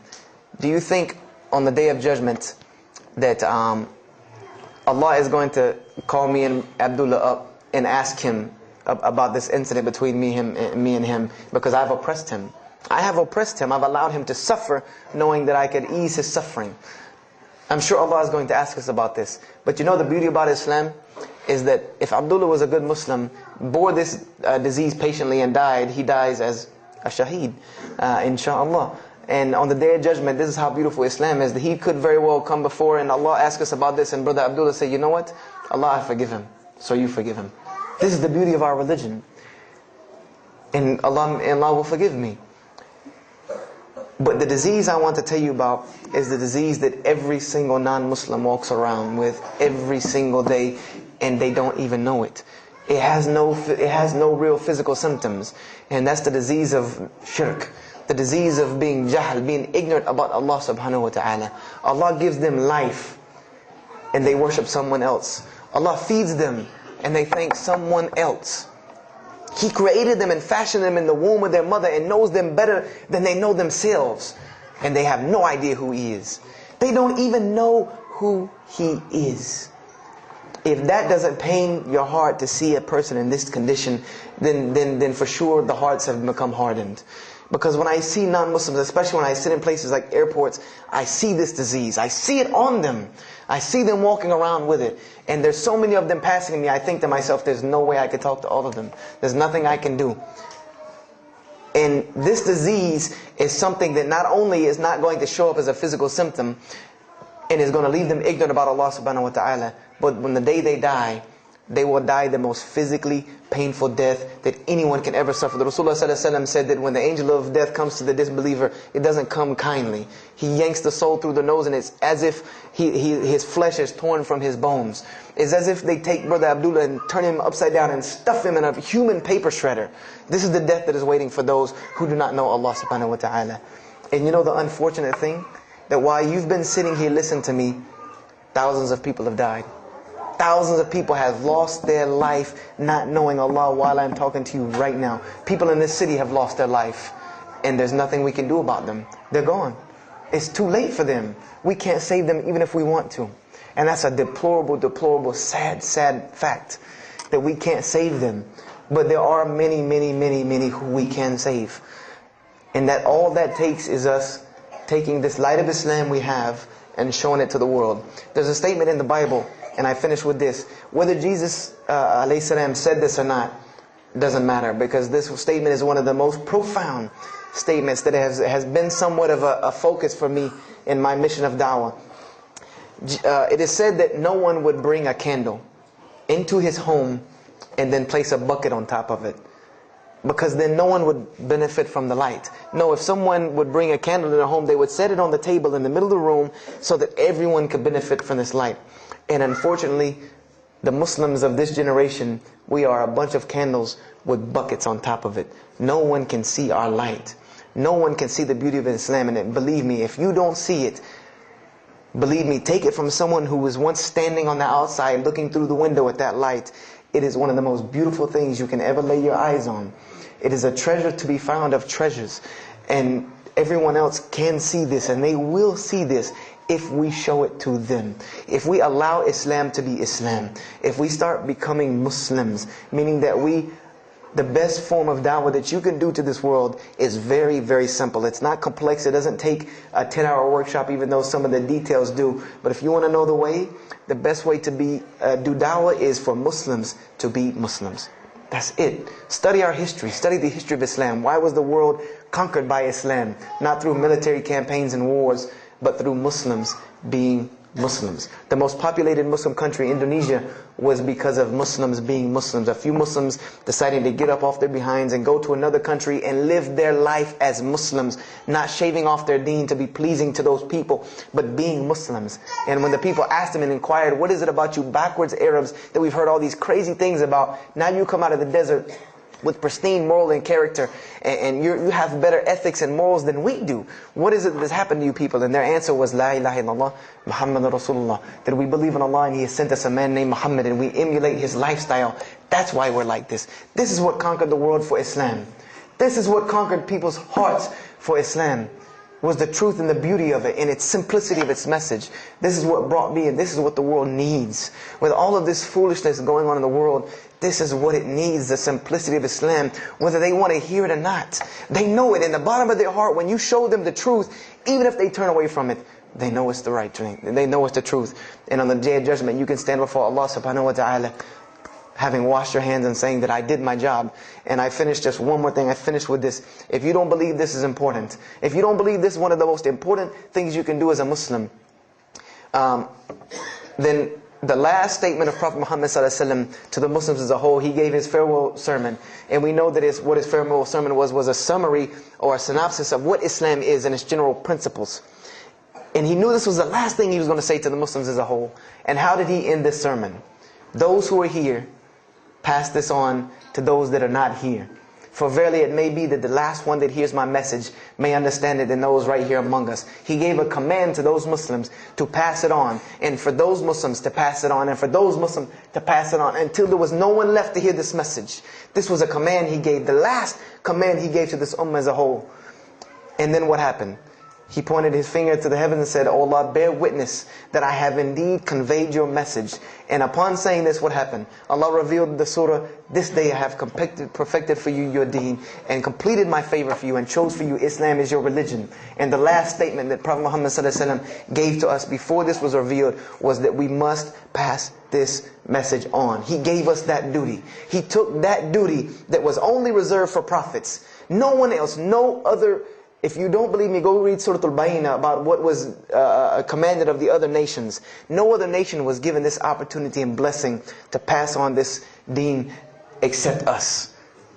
Do you think on the Day of Judgment that Allah is going to call me and Abdullah up and ask him about this incident between me and him because I've oppressed him? I have oppressed him. I've allowed him to suffer knowing that I could ease his suffering. I'm sure Allah is going to ask us about this. But you know the beauty about Islam is that if Abdullah was a good Muslim, bore this disease patiently and died, he dies as a shaheed, inshaAllah. And on the Day of Judgment, this is how beautiful Islam is, that he could very well come before and Allah ask us about this, and Brother Abdullah say, you know what? Allah, I forgive him, so you forgive him. This is the beauty of our religion. And Allah will forgive me. But the disease I want to tell you about is the disease that every single non-Muslim walks around with every single day, and they don't even know it. It has no real physical symptoms, and that's the disease of shirk, the disease of being jahl, being ignorant about Allah subhanahu wa ta'ala. Allah gives them life, and they worship someone else. Allah feeds them, and they thank someone else. He created them and fashioned them in the womb of their mother and knows them better than they know themselves. And they have no idea who He is. They don't even know who He is. If that doesn't pain your heart to see a person in this condition, then for sure the hearts have become hardened. Because when I see non-Muslims, especially when I sit in places like airports, I see this disease. I see it on them. I see them walking around with it. And there's so many of them passing me, I think to myself, there's no way I could talk to all of them. There's nothing I can do. And this disease is something that not only is not going to show up as a physical symptom, and is going to leave them ignorant about Allah subhanahu wa ta'ala, but when the day they die, they will die the most physically painful death that anyone can ever suffer. The Rasulullah ﷺ said that when the angel of death comes to the disbeliever, it doesn't come kindly. He yanks the soul through the nose, and it's as if his flesh is torn from his bones. It's as if they take Brother Abdullah and turn him upside down and stuff him in a human paper shredder. This is the death that is waiting for those who do not know Allah subhanahu wa ta'ala. And you know the unfortunate thing? That while you've been sitting here listening to me, thousands of people have died. Thousands of people have lost their life not knowing Allah while I'm talking to you right now. People in this city have lost their life, and there's nothing we can do about them. They're gone. It's too late for them. We can't save them even if we want to. And that's a deplorable, deplorable, sad, sad fact that we can't save them. But there are many, many, many, many who we can save. And that all that takes is us taking this light of Islam we have and showing it to the world. There's a statement in the Bible, and I finish with this. Whether Jesus alayhi salam said this or not doesn't matter, because this statement is one of the most profound statements that has been somewhat of a focus for me in my mission of da'wah. It is said that no one would bring a candle into his home and then place a bucket on top of it, because then no one would benefit from the light. No, if someone would bring a candle in their home, they would set it on the table in the middle of the room so that everyone could benefit from this light. And unfortunately, the Muslims of this generation, we are a bunch of candles with buckets on top of it. No one can see our light. No one can see the beauty of Islam. And believe me, if you don't see it, believe me, take it from someone who was once standing on the outside looking through the window at that light. It is one of the most beautiful things you can ever lay your eyes on. It is a treasure to be found of treasures. And everyone else can see this, and they will see this if we show it to them. If we allow Islam to be Islam. If we start becoming Muslims, meaning that the best form of da'wah that you can do to this world is very, very simple. It's not complex. It doesn't take a 10-hour workshop, even though some of the details do. But if you want to know the way, the best way to do da'wah is for Muslims to be Muslims. That's it. Study our history. Study the history of Islam. Why was the world conquered by Islam? Not through military campaigns and wars, but through Muslims being Muslims. The most populated Muslim country, Indonesia, was because of Muslims being Muslims. A few Muslims deciding to get up off their behinds and go to another country and live their life as Muslims, not shaving off their deen to be pleasing to those people, but being Muslims. And when the people asked them and inquired, what is it about you backwards Arabs that we've heard all these crazy things about? Now you come out of the desert with pristine moral and character, and you have better ethics and morals than we do. What is it that's happened to you people? And their answer was, La ilaha illallah, Muhammad Rasulullah. That we believe in Allah and He has sent us a man named Muhammad, and we emulate his lifestyle. That's why we're like this. This is what conquered the world for Islam. This is what conquered people's hearts for Islam. Was the truth and the beauty of it, and its simplicity of its message. This is what brought me, and this is what the world needs. With all of this foolishness going on in the world, this is what it needs, the simplicity of Islam, whether they want to hear it or not. They know it in the bottom of their heart. When you show them the truth, even if they turn away from it, they know it's the right thing. They know it's the truth. And on the day of judgment, you can stand before Allah subhanahu wa ta'ala, having washed your hands and saying that I did my job. And I finished just one more thing. I finished with this. If you don't believe this is important, if you don't believe this is one of the most important things you can do as a Muslim, then the last statement of Prophet Muhammad ﷺ to the Muslims as a whole, he gave his farewell sermon. And we know that what his farewell sermon was a summary or a synopsis of what Islam is and its general principles. And he knew this was the last thing he was going to say to the Muslims as a whole. And how did he end this sermon? Those who are here, pass this on to those that are not here. For verily it may be that the last one that hears my message may understand it than those right here among us. He gave a command to those Muslims to pass it on, and for those Muslims to pass it on, and for those Muslims to pass it on, until there was no one left to hear this message. This was a command he gave, the last command he gave to this ummah as a whole. And then what happened? He pointed his finger to the heavens and said, "O Allah, bear witness that I have indeed conveyed your message." And upon saying this, what happened? Allah revealed the surah, "This day I have perfected for you your deen, and completed my favor for you, and chose for you Islam as your religion." And the last statement that Prophet Muhammad ﷺ gave to us before this was revealed was that we must pass this message on. He gave us that duty. He took that duty that was only reserved for prophets. No one else, no other. If you don't believe me, go read Surah Al-Bayna about what was commanded of the other nations. No other nation was given this opportunity and blessing to pass on this deen except us.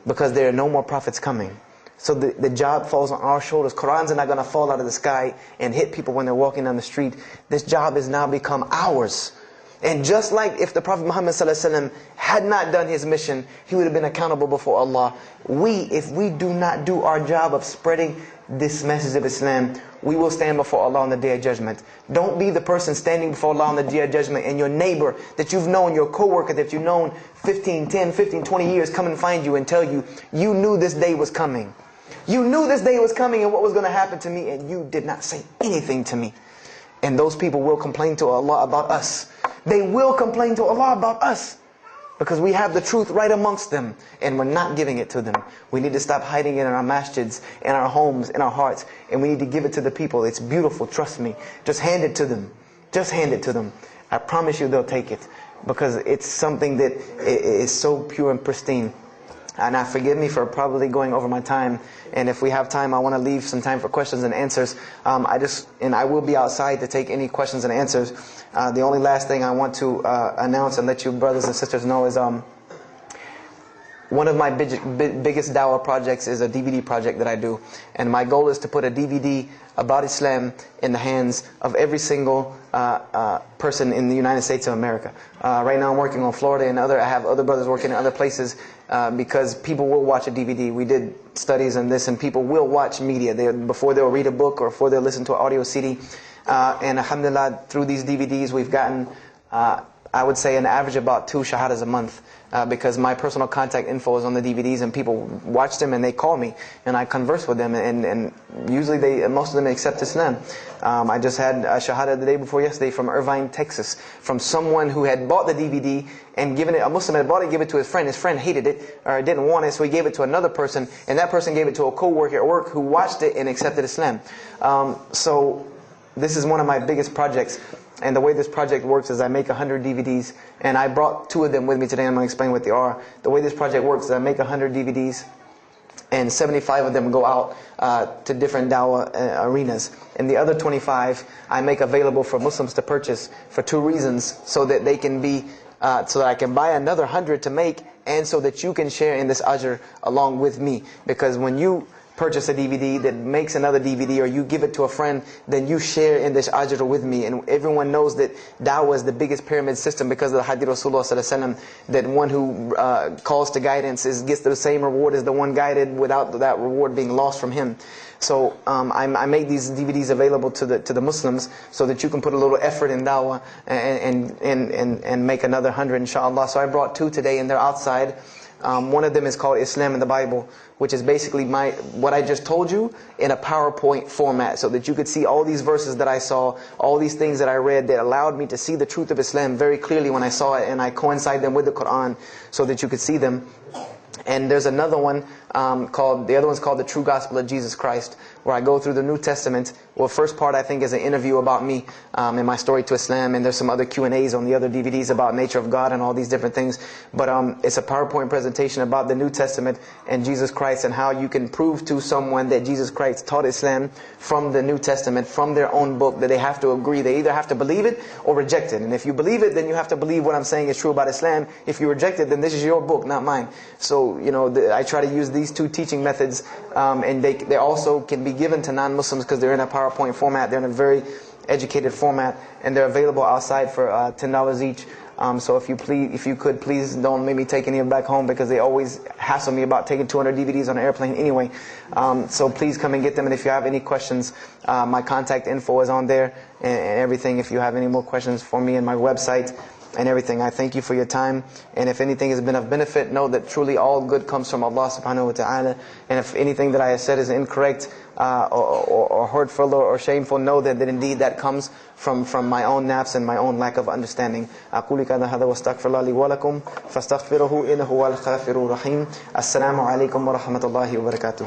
Because there are no more prophets coming. So the job falls on our shoulders. Qurans are not going to fall out of the sky and hit people when they're walking down the street. This job has now become ours. And just like if the Prophet Muhammad ﷺ had not done his mission, he would have been accountable before Allah. If we do not do our job of spreading this message of Islam, we will stand before Allah on the Day of Judgment. Don't be the person standing before Allah on the Day of Judgment and your neighbor that you've known, your co-worker that you've known 10, 15, 20 years come and find you and tell you, you knew this day was coming. You knew this day was coming and what was going to happen to me, and you did not say anything to me. And those people will complain to Allah about us. They will complain to Allah about us. Because we have the truth right amongst them, and we're not giving it to them. We need to stop hiding it in our masjids, in our homes, in our hearts, and we need to give it to the people. It's beautiful, trust me. Just hand it to them. Just hand it to them. I promise you they'll take it, because it's something that is so pure and pristine. And forgive me for probably going over my time. And if we have time, I want to leave some time for questions and answers. I will be outside to take any questions and answers. The only last thing I want to announce and let you brothers and sisters know is one of my biggest dawah projects is a DVD project that I do. And my goal is to put a DVD about Islam in the hands of every single person in the United States of America. Right now I'm working on Florida and I have other brothers working in other places because people will watch a DVD. We did studies on this, and people will watch media before they'll read a book or before they'll listen to an audio CD. And alhamdulillah, through these DVDs we've gotten, I would say, an average about 2 shahadas a month. Because my personal contact info is on the DVDs, and people watch them and they call me and I converse with them, and usually most of them accept Islam. I just had a shahada the day before yesterday from Irvine, Texas, from someone who had bought the DVD and given it, a Muslim had bought it, gave it to his friend. His friend hated it or didn't want it, so he gave it to another person, and that person gave it to a co-worker at work who watched it and accepted Islam. So this is one of my biggest projects. And the way this project works is I make 100 DVDs, and I brought 2 of them with me today. I'm going to explain what they are. The way this project works is I make 100 DVDs, and 75 of them go out to different dawah arenas. And the other 25 I make available for Muslims to purchase for 2 reasons: so that they can be, so that I can buy another 100 to make, and so that you can share in this ajr along with me. Because when you purchase a DVD that makes another DVD, or you give it to a friend, then you share in this ajr with me. And everyone knows that da'wah is the biggest pyramid system because of the hadith Rasulullah sallallahu alaihi wasallam, that one who calls to guidance gets the same reward as the one guided, without that reward being lost from him. So I made these DVDs available to the Muslims so that you can put a little effort in da'wah and make another 100 inshallah. So I brought 2 today, and they're outside. One of them is called Islam in the Bible, which is basically what I just told you in a PowerPoint format, so that you could see all these verses that I saw, all these things that I read that allowed me to see the truth of Islam very clearly when I saw it, and I coincide them with the Quran so that you could see them. And there's another one the other one's called The True Gospel of Jesus Christ, where I go through the New Testament. Well, first part I think is an interview about me and my story to Islam, and there's some other Q&As on the other DVDs about nature of God and all these different things. But it's a PowerPoint presentation about the New Testament and Jesus Christ, and how you can prove to someone that Jesus Christ taught Islam from the New Testament, from their own book, that they have to agree. They either have to believe it or reject it. And if you believe it, then you have to believe what I'm saying is true about Islam. If you reject it, then this is your book, not mine. So, I try to use these 2 teaching methods, and they also can be given to non-Muslims because they're in a PowerPoint format. They're in a very educated format, and they're available outside for $10 each. So if you could please don't make me take any of them back home, because they always hassle me about taking 200 DVDs on an airplane anyway. So please come and get them. And if you have any questions, my contact info is on there and everything. If you have any more questions for me, and my website and everything. I thank you for your time, and if anything has been of benefit, know that truly all good comes from Allah subhanahu wa ta'ala. And if anything that I have said is incorrect or hurtful or shameful, know that indeed that comes from my own nafs and my own lack of understanding. أقول كذا هذا واستغفر الله لي ولكم فاستغفروه إنه هو الغفور الرحيم. السلام عليكم ورحمة الله وبركاته.